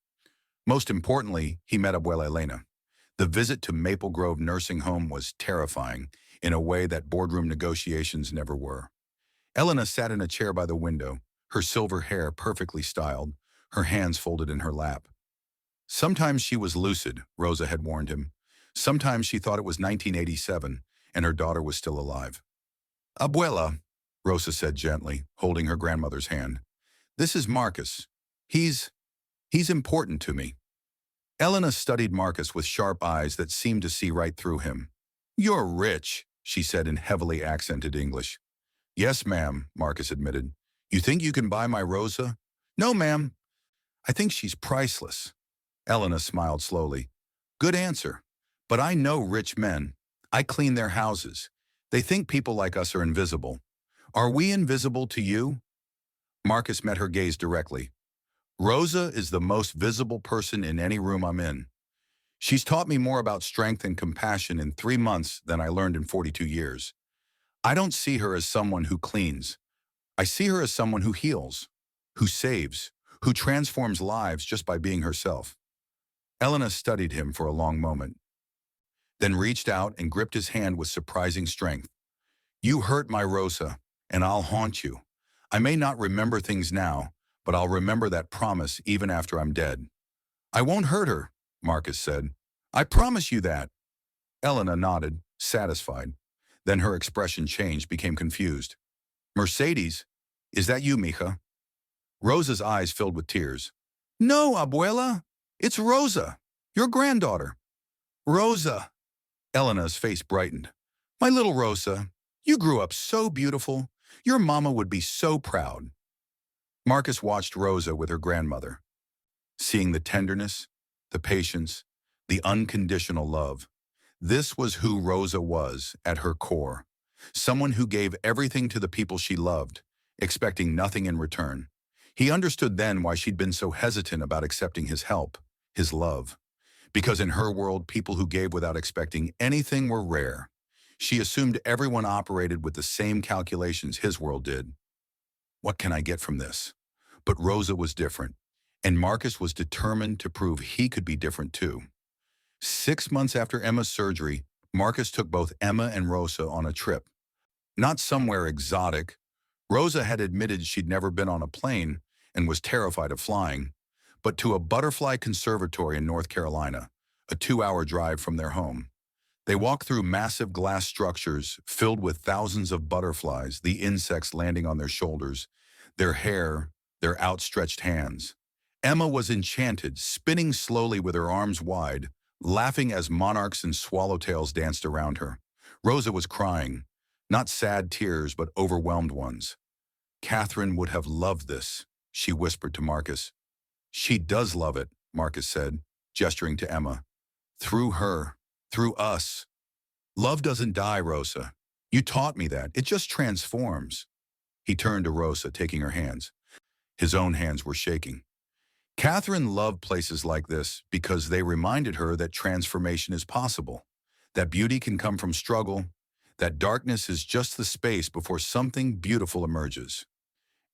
Most importantly, he met Abuela Elena. The visit to Maple Grove Nursing Home was terrifying in a way that boardroom negotiations never were. Elena sat in a chair by the window, her silver hair perfectly styled, her hands folded in her lap. Sometimes she was lucid, Rosa had warned him. Sometimes she thought it was 1987 and her daughter was still alive. Abuela, Rosa said gently, holding her grandmother's hand. This is Marcus. He's important to me. Elena studied Marcus with sharp eyes that seemed to see right through him. You're rich, she said in heavily accented English. Yes, ma'am, Marcus admitted. You think you can buy my Rosa? No, ma'am. I think she's priceless. Elena smiled slowly. Good answer. But I know rich men. I clean their houses. They think people like us are invisible. Are we invisible to you? Marcus met her gaze directly. Rosa is the most visible person in any room I'm in. She's taught me more about strength and compassion in 3 months than I learned in 42 years. I don't see her as someone who cleans. I see her as someone who heals, who saves, who transforms lives just by being herself. Elena studied him for a long moment, then reached out and gripped his hand with surprising strength. You hurt my Rosa, and I'll haunt you. I may not remember things now, but I'll remember that promise even after I'm dead. I won't hurt her, Marcus said. I promise you that. Elena nodded, satisfied. Then her expression changed, became confused. Mercedes, is that you, mija? Rosa's eyes filled with tears. No, abuela. It's Rosa, your granddaughter. Rosa. Elena's face brightened. My little Rosa, You grew up so beautiful. Your mama would be so proud. Marcus watched Rosa with her grandmother, seeing the tenderness, the patience, the unconditional love. This was who Rosa was at her core. Someone who gave everything to the people she loved, expecting nothing in return. He understood then why she'd been so hesitant about accepting his help, his love. Because in her world, people who gave without expecting anything were rare. She assumed everyone operated with the same calculations his world did. What can I get from this? But Rosa was different, and Marcus was determined to prove he could be different too. 6 months after Emma's surgery, Marcus took both Emma and Rosa on a trip. Not somewhere exotic. Rosa had admitted she'd never been on a plane and was terrified of flying, but to a butterfly conservatory in North Carolina, a 2-hour drive from their home. They walked through massive glass structures filled with thousands of butterflies, the insects landing on their shoulders, their hair, their outstretched hands. Emma was enchanted, spinning slowly with her arms wide, laughing as monarchs and swallowtails danced around her. Rosa was crying, not sad tears, but overwhelmed ones. Catherine would have loved this, she whispered to Marcus. She does love it, Marcus said, gesturing to Emma. Through her, through us. Love doesn't die, Rosa. You taught me that. It just transforms. He turned to Rosa, taking her hands. His own hands were shaking. Catherine loved places like this because they reminded her that transformation is possible, that beauty can come from struggle, that darkness is just the space before something beautiful emerges.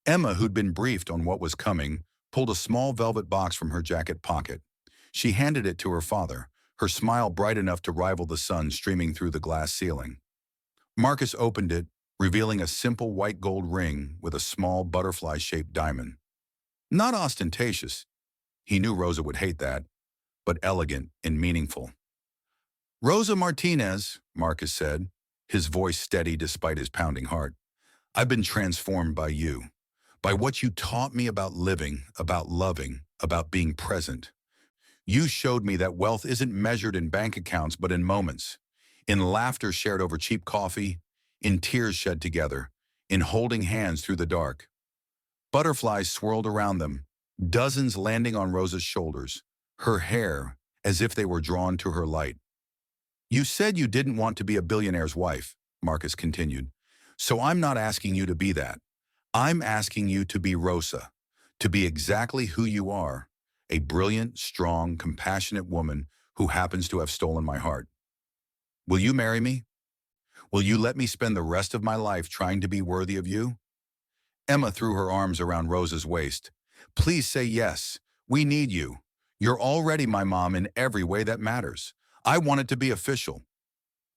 Emma, who'd been briefed on what was coming, pulled a small velvet box from her jacket pocket. She handed it to her father, her smile bright enough to rival the sun streaming through the glass ceiling. Marcus opened it, revealing a simple white gold ring with a small butterfly-shaped diamond. Not ostentatious. He knew Rosa would hate that, but elegant and meaningful. Rosa Martinez, Marcus said, his voice steady despite his pounding heart. I've been transformed by you, by what you taught me about living, about loving, about being present. You showed me that wealth isn't measured in bank accounts but in moments, in laughter shared over cheap coffee, in tears shed together, in holding hands through the dark. Butterflies swirled around them, dozens landing on Rosa's shoulders, her hair as if they were drawn to her light. You said you didn't want to be a billionaire's wife, Marcus continued, so I'm not asking you to be that. I'm asking you to be Rosa, to be exactly who you are, a brilliant, strong, compassionate woman who happens to have stolen my heart. Will you marry me? Will you let me spend the rest of my life trying to be worthy of you? Emma threw her arms around Rosa's waist. Please say yes. We need you. You're already my mom in every way that matters. I want it to be official.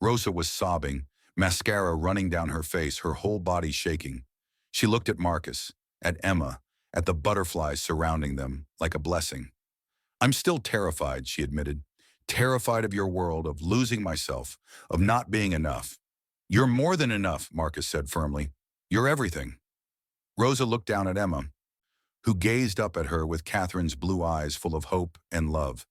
Rosa was sobbing, mascara running down her face, her whole body shaking. She looked at Marcus, at Emma, at the butterflies surrounding them, like a blessing. I'm still terrified, she admitted. Terrified of your world, of losing myself, of not being enough. You're more than enough, Marcus said firmly. You're everything. Rosa looked down at Emma, who gazed up at her with Catherine's blue eyes full of hope and love.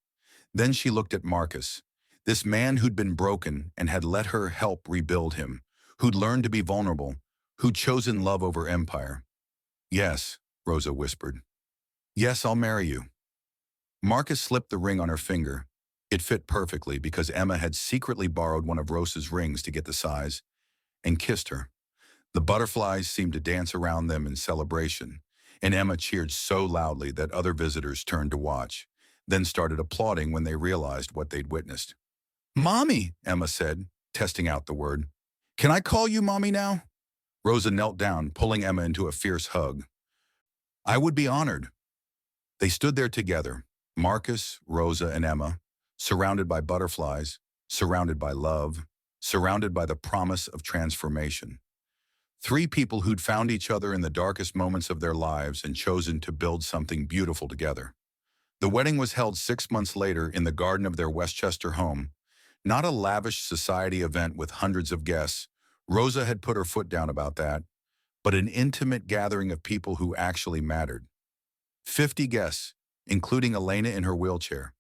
Then she looked at Marcus, this man who'd been broken and had let her help rebuild him, who'd learned to be vulnerable, who'd chosen love over empire. Yes, Rosa whispered. Yes, I'll marry you. Marcus slipped the ring on her finger. It fit perfectly because Emma had secretly borrowed one of Rosa's rings to get the size, and kissed her. The butterflies seemed to dance around them in celebration, and Emma cheered so loudly that other visitors turned to watch, then started applauding when they realized what they'd witnessed. Mommy, Emma said, testing out the word. Can I call you Mommy now? Rosa knelt down, pulling Emma into a fierce hug. I would be honored. They stood there together, Marcus, Rosa, and Emma, surrounded by butterflies, surrounded by love, surrounded by the promise of transformation. 3 people who'd found each other in the darkest moments of their lives and chosen to build something beautiful together. The wedding was held 6 months later in the garden of their Westchester home. Not a lavish society event with hundreds of guests. Rosa had put her foot down about that, but an intimate gathering of people who actually mattered. 50 guests, including Elena in her wheelchair,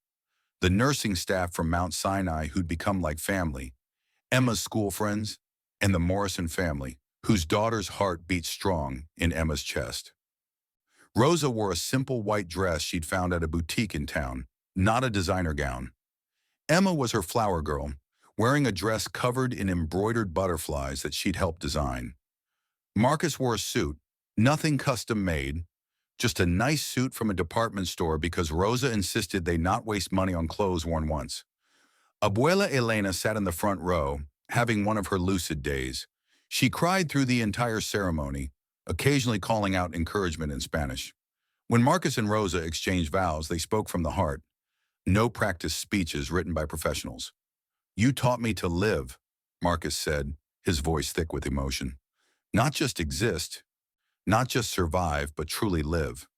the nursing staff from Mount Sinai who'd become like family, Emma's school friends, and the Morrison family, whose daughter's heart beat strong in Emma's chest. Rosa wore a simple white dress she'd found at a boutique in town, not a designer gown. Emma was her flower girl, wearing a dress covered in embroidered butterflies that she'd helped design. Marcus wore a suit, nothing custom made, just a nice suit from a department store because Rosa insisted they not waste money on clothes worn once. Abuela Elena sat in the front row, having one of her lucid days. She cried through the entire ceremony, occasionally calling out encouragement in Spanish. When Marcus and Rosa exchanged vows, they spoke from the heart. No practiced speeches written by professionals. "You taught me to live," Marcus said, his voice thick with emotion. "Not just exist, not just survive, but truly live.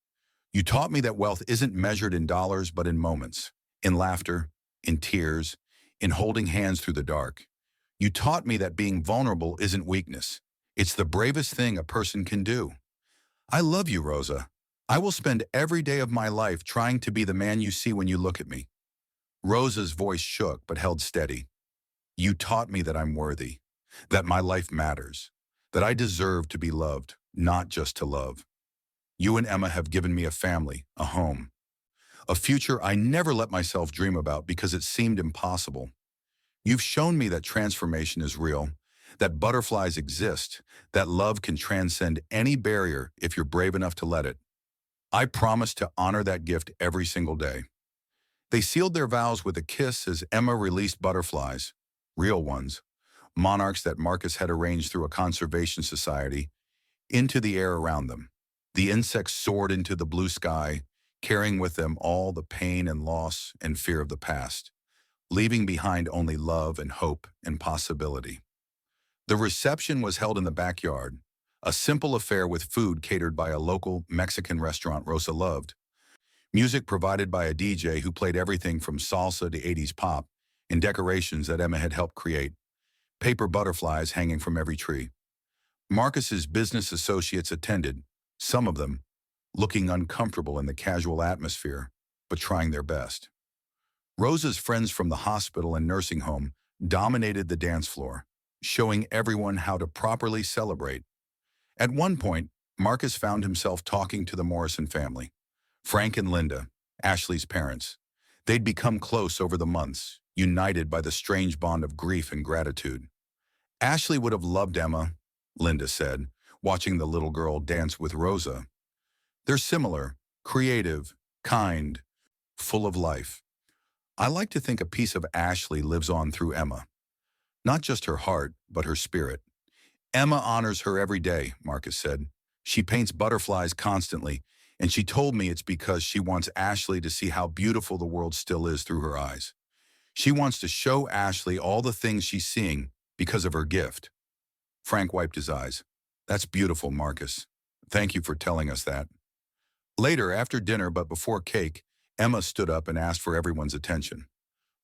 You taught me that wealth isn't measured in dollars, but in moments, in laughter, in tears, in holding hands through the dark. You taught me that being vulnerable isn't weakness. It's the bravest thing a person can do. I love you, Rosa. I will spend every day of my life trying to be the man you see when you look at me." Rosa's voice shook but held steady. "You taught me that I'm worthy, that my life matters, that I deserve to be loved, not just to love. You and Emma have given me a family, a home, a future I never let myself dream about because it seemed impossible. You've shown me that transformation is real, that butterflies exist, that love can transcend any barrier if you're brave enough to let it. I promise to honor that gift every single day." They sealed their vows with a kiss as Emma released butterflies, real ones, monarchs that Marcus had arranged through a conservation society, into the air around them. The insects soared into the blue sky, carrying with them all the pain and loss and fear of the past, leaving behind only love and hope and possibility. The reception was held in the backyard, a simple affair with food catered by a local Mexican restaurant Rosa loved. Music provided by a DJ who played everything from salsa to 80s pop, and decorations that Emma had helped create. Paper butterflies hanging from every tree. Marcus's business associates attended, some of them looking uncomfortable in the casual atmosphere, but trying their best. Rosa's friends from the hospital and nursing home dominated the dance floor, showing everyone how to properly celebrate. At one point, Marcus found himself talking to the Morrison family, Frank and Linda, Ashley's parents. They'd become close over the months, united by the strange bond of grief and gratitude. Ashley would have loved Emma, Linda said, watching the little girl dance with Rosa. They're similar, creative, kind, full of life. I like to think a piece of Ashley lives on through Emma. Not just her heart, but her spirit. Emma honors her every day, Marcus said. She paints butterflies constantly, and she told me it's because she wants Ashley to see how beautiful the world still is through her eyes. She wants to show Ashley all the things she's seeing because of her gift. Frank wiped his eyes. "That's beautiful, Marcus. Thank you for telling us that." Later, after dinner but before cake, Emma stood up and asked for everyone's attention.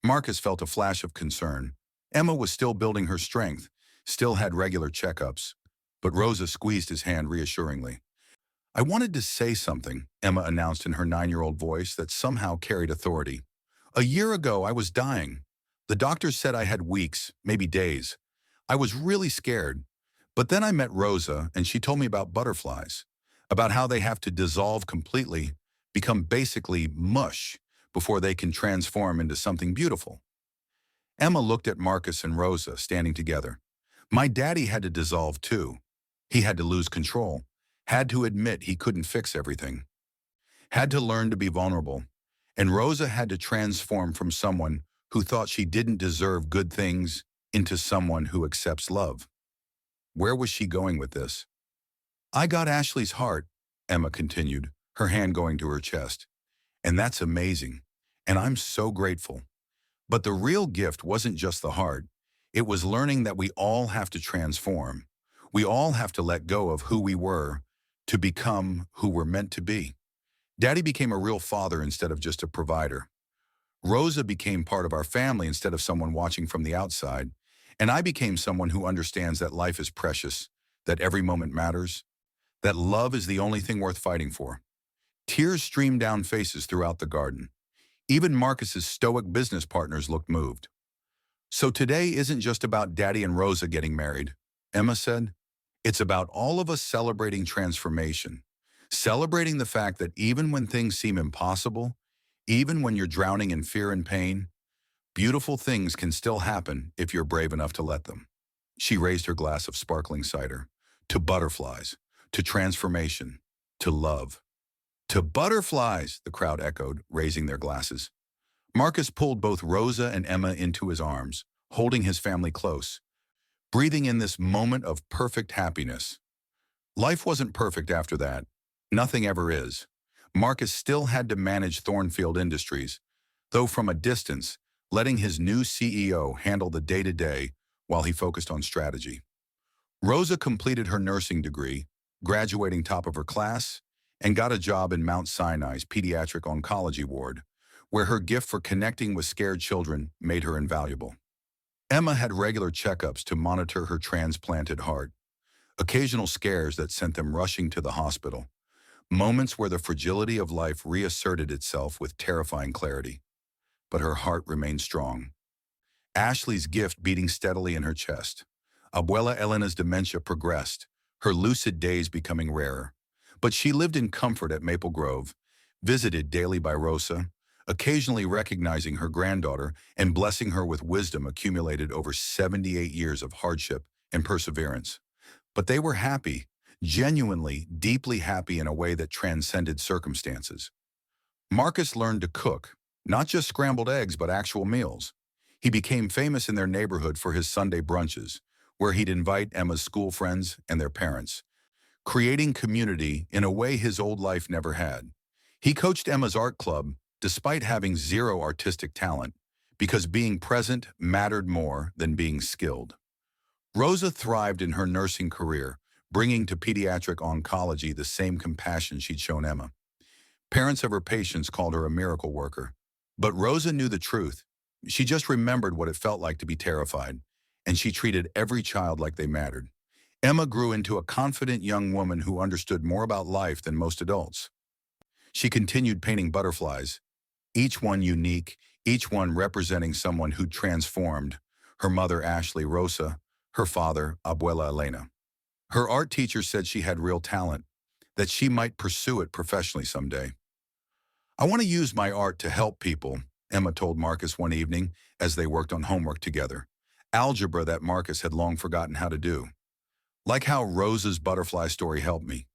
Marcus felt a flash of concern. Emma was still building her strength, still had regular checkups, but Rosa squeezed his hand reassuringly. "I wanted to say something," Emma announced in her 9-year-old voice that somehow carried authority. "A year ago, I was dying. The doctors said I had weeks, maybe days. I was really scared. But then I met Rosa, and she told me about butterflies, about how they have to dissolve completely, become basically mush, before they can transform into something beautiful." Emma looked at Marcus and Rosa standing together. "My daddy had to dissolve too. He had to lose control, had to admit he couldn't fix everything, had to learn to be vulnerable. And Rosa had to transform from someone who thought she didn't deserve good things into someone who accepts love." Where was she going with this? "I got Ashley's heart," Emma continued, her hand going to her chest. "And that's amazing. And I'm so grateful. But the real gift wasn't just the heart. It was learning that we all have to transform. We all have to let go of who we were to become who we're meant to be. Daddy became a real father instead of just a provider. Rosa became part of our family instead of someone watching from the outside. And I became someone who understands that life is precious, that every moment matters, that love is the only thing worth fighting for." Tears streamed down faces throughout the garden. Even Marcus's stoic business partners looked moved. "So today isn't just about Daddy and Rosa getting married. Emma said. It's about all of us celebrating transformation, celebrating the fact that even when things seem impossible, even when you're drowning in fear and pain, beautiful things can still happen if you're brave enough to let them. She raised her glass of sparkling cider. To butterflies, to transformation, to love. To butterflies, the crowd echoed, raising their glasses. Marcus pulled both Rosa and Emma into his arms, holding his family close, breathing in this moment of perfect happiness. Life wasn't perfect after that. Nothing ever is. Marcus still had to manage Thornfield Industries, though from a distance, letting his new CEO handle the day-to-day while he focused on strategy. Rosa completed her nursing degree, graduating top of her class, and got a job in Mount Sinai's pediatric oncology ward, where her gift for connecting with scared children made her invaluable. Emma had regular checkups to monitor her transplanted heart, occasional scares that sent them rushing to the hospital, moments where the fragility of life reasserted itself with terrifying clarity. But her heart remained strong. Ashley's gift beating steadily in her chest. Abuela Elena's dementia progressed, her lucid days becoming rarer. But she lived in comfort at Maple Grove, visited daily by Rosa, occasionally recognizing her granddaughter and blessing her with wisdom accumulated over 78 years of hardship and perseverance. But they were happy, genuinely, deeply happy in a way that transcended circumstances. Marcus learned to cook, not just scrambled eggs, but actual meals. He became famous in their neighborhood for his Sunday brunches, where he'd invite Emma's school friends and their parents, creating community in a way his old life never had. He coached Emma's art club, despite having zero artistic talent, because being present mattered more than being skilled. Rosa thrived in her nursing career, bringing to pediatric oncology the same compassion she'd shown Emma. Parents of her patients called her a miracle worker. But Rosa knew the truth. She just remembered what it felt like to be terrified, and she treated every child like they mattered. Emma grew into a confident young woman who understood more about life than most adults. She continued painting butterflies, each one unique, each one representing someone who'd transformed, her mother Ashley Rosa, her father Abuela Elena. Her art teacher said she had real talent, that she might pursue it professionally someday. I want to use my art to help people, Emma told Marcus one evening as they worked on homework together, algebra that Marcus had long forgotten how to do. Like how Rosa's butterfly story helped me.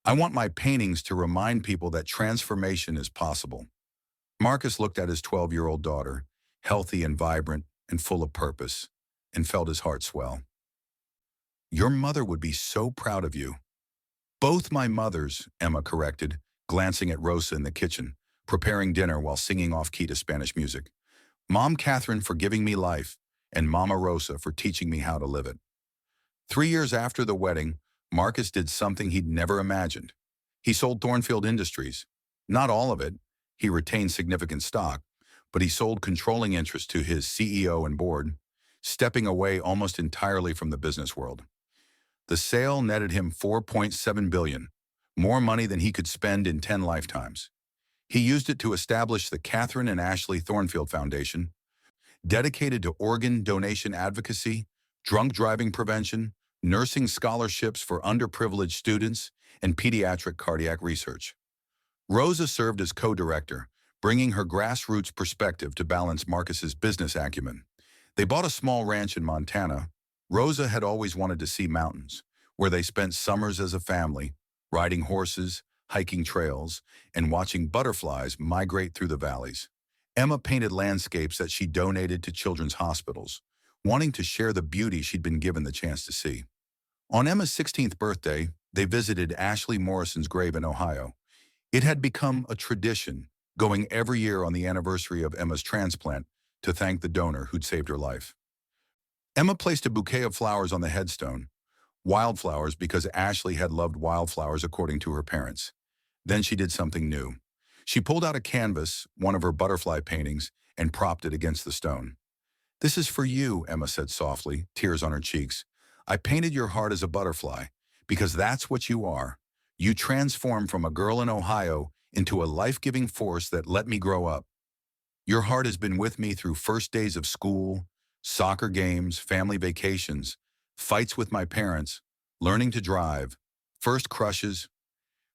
I want my paintings to remind people that transformation is possible. Marcus looked at his 12-year-old daughter, healthy and vibrant and full of purpose, and felt his heart swell. Your mother would be so proud of you. Both my mothers, Emma corrected, glancing at Rosa in the kitchen, preparing dinner while singing off-key to Spanish music. Mom Catherine for giving me life, and Mama Rosa for teaching me how to live it. 3 years after the wedding, Marcus did something he'd never imagined. He sold Thornfield Industries. Not all of it. He retained significant stock, but he sold controlling interest to his CEO and board, stepping away almost entirely from the business world. The sale netted him $4.7 billion, more money than he could spend in 10 lifetimes. He used it to establish the Catherine and Ashley Thornfield Foundation, dedicated to organ donation advocacy, drunk driving prevention, nursing scholarships for underprivileged students, and pediatric cardiac research. Rosa served as co-director, bringing her grassroots perspective to balance Marcus's business acumen. They bought a small ranch in Montana. Rosa had always wanted to see mountains, where they spent summers as a family, riding horses, hiking trails, and watching butterflies migrate through the valleys. Emma painted landscapes that she donated to children's hospitals, wanting to share the beauty she'd been given the chance to see. On Emma's 16th birthday, they visited Ashley Morrison's grave in Ohio. It had become a tradition, going every year on the anniversary of Emma's transplant to thank the donor who'd saved her life. Emma placed a bouquet of flowers on the headstone, wildflowers because Ashley had loved wildflowers according to her parents. Then she did something new. She pulled out a canvas, one of her butterfly paintings, and propped it against the stone. "This is for you," Emma said softly, tears on her cheeks. "I painted your heart as a butterfly, because that's what you are. You transformed from a girl in Ohio into a life-giving force that let me grow up. Your heart has been with me through first days of school, soccer games, family vacations, fights with my parents, learning to drive, first crushes.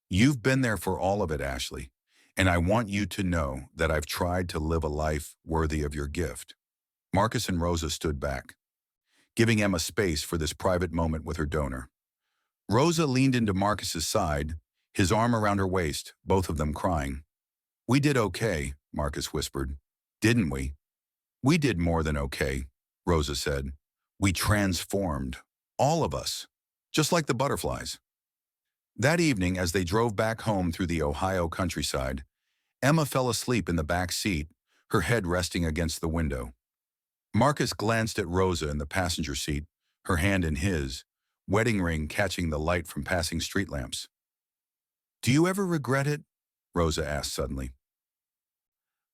You've been there for all of it, Ashley, and I want you to know that I've tried to live a life worthy of your gift. Marcus and Rosa stood back, giving Emma space for this private moment with her donor. Rosa leaned into Marcus's side, his arm around her waist, both of them crying. We did okay, Marcus whispered. Didn't we? We did more than okay, Rosa said. We transformed, all of us, just like the butterflies. That evening, as they drove back home through the Ohio countryside, Emma fell asleep in the back seat, her head resting against the window. Marcus glanced at Rosa in the passenger seat, her hand in his, wedding ring catching the light from passing street lamps. Do you ever regret it? Rosa asked suddenly.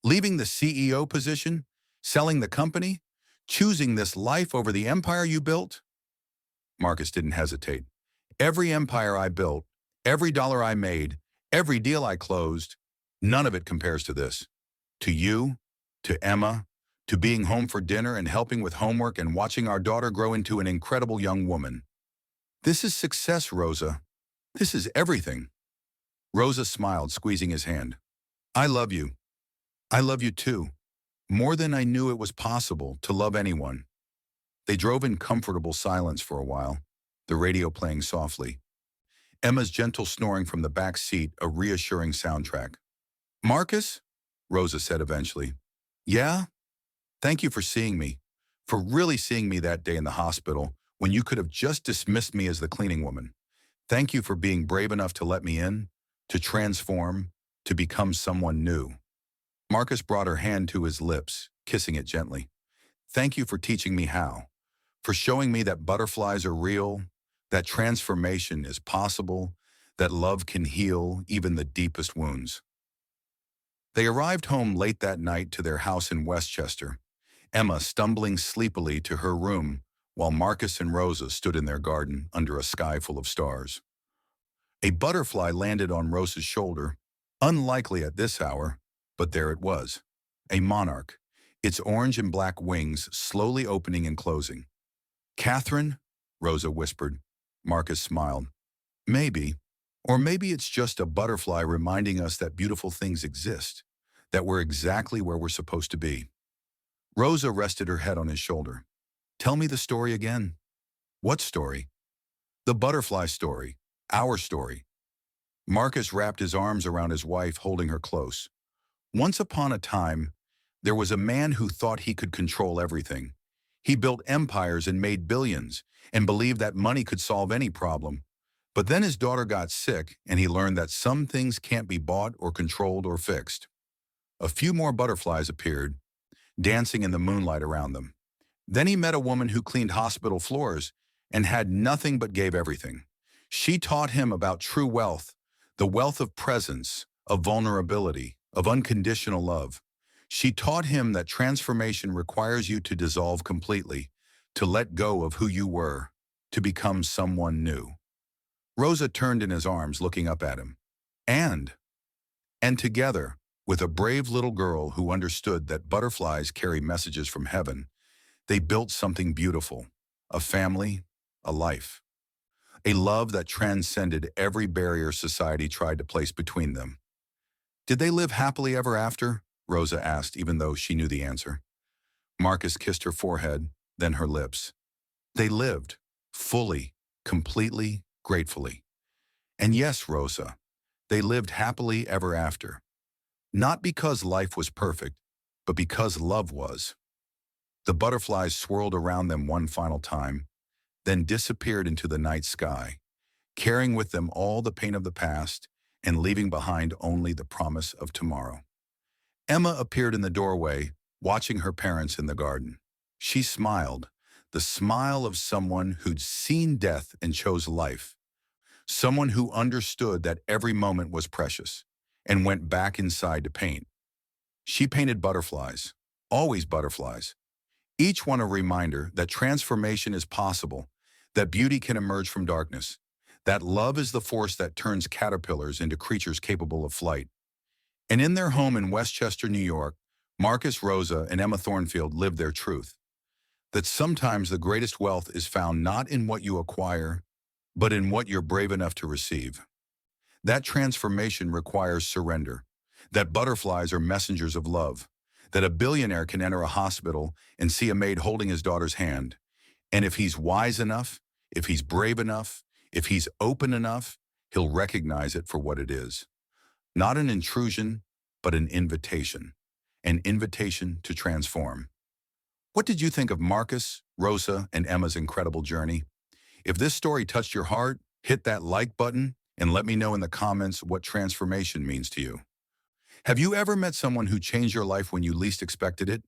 Leaving the CEO position? Selling the company? Choosing this life over the empire you built? Marcus didn't hesitate. Every empire I built, every dollar I made, every deal I closed, none of it compares to this. To you, to Emma, to being home for dinner and helping with homework and watching our daughter grow into an incredible young woman. This is success, Rosa. This is everything. Rosa smiled, squeezing his hand. I love you. I love you too. More than I knew it was possible to love anyone. They drove in comfortable silence for a while, the radio playing softly. Emma's gentle snoring from the back seat, a reassuring soundtrack. Marcus? Rosa said eventually. Yeah? Thank you for seeing me, for really seeing me that day in the hospital when you could have just dismissed me as the cleaning woman. Thank you for being brave enough to let me in, to transform, to become someone new. Marcus brought her hand to his lips, kissing it gently. Thank you for teaching me how, for showing me that butterflies are real, that transformation is possible, that love can heal even the deepest wounds. They arrived home late that night to their house in Westchester, Emma stumbling sleepily to her room while Marcus and Rosa stood in their garden under a sky full of stars. A butterfly landed on Rosa's shoulder, unlikely at this hour, but there it was, a monarch, its orange and black wings slowly opening and closing. Catherine, Rosa whispered. Marcus smiled. Maybe, or maybe it's just a butterfly reminding us that beautiful things exist, that we're exactly where we're supposed to be. Rosa rested her head on his shoulder. Tell me the story again. What story? The butterfly story, our story. Marcus wrapped his arms around his wife, holding her close. Once upon a time, there was a man who thought he could control everything. He built empires and made billions, and believed that money could solve any problem. But then his daughter got sick, and he learned that some things can't be bought or controlled or fixed. A few more butterflies appeared, dancing in the moonlight around them. Then he met a woman who cleaned hospital floors and had nothing but gave everything. She taught him about true wealth, the wealth of presence, of vulnerability, of unconditional love. She taught him that transformation requires you to dissolve completely, to let go of who you were, to become someone new. Rosa turned in his arms, looking up at him. And together, with a brave little girl who understood that butterflies carry messages from heaven, they built something beautiful, a family, a life, a love that transcended every barrier society tried to place between them. Did they live happily ever after? Rosa asked, even though she knew the answer. Marcus kissed her forehead, then her lips. They lived, fully, completely, gratefully. And yes, Rosa, they lived happily ever after. Not because life was perfect, but because love was. The butterflies swirled around them one final time, then disappeared into the night sky, carrying with them all the pain of the past and leaving behind only the promise of tomorrow. Emma appeared in the doorway, watching her parents in the garden. She smiled, the smile of someone who'd seen death and chose life, someone who understood that every moment was precious and went back inside to paint. She painted butterflies, always butterflies, each one a reminder that transformation is possible, that beauty can emerge from darkness, that love is the force that turns caterpillars into creatures capable of flight. And in their home in Westchester, New York, Marcus, Rosa, and Emma Thornfield lived their truth. that sometimes the greatest wealth is found not in what you acquire, but in what you're brave enough to receive. That transformation requires surrender, that butterflies are messengers of love, that a billionaire can enter a hospital and see a maid holding his daughter's hand. And if he's wise enough, if he's brave enough, if he's open enough, he'll recognize it for what it is. Not an intrusion, but an invitation to transform. What did you think of Marcus, Rosa, and Emma's incredible journey? If this story touched your heart, hit that like button and let me know in the comments what transformation means to you. Have you ever met someone who changed your life when you least expected it?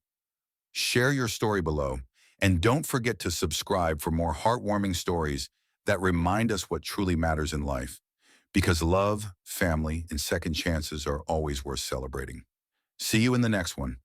Share your story below, and don't forget to subscribe for more heartwarming stories that remind us what truly matters in life. Because love, family, and second chances are always worth celebrating. See you in the next one.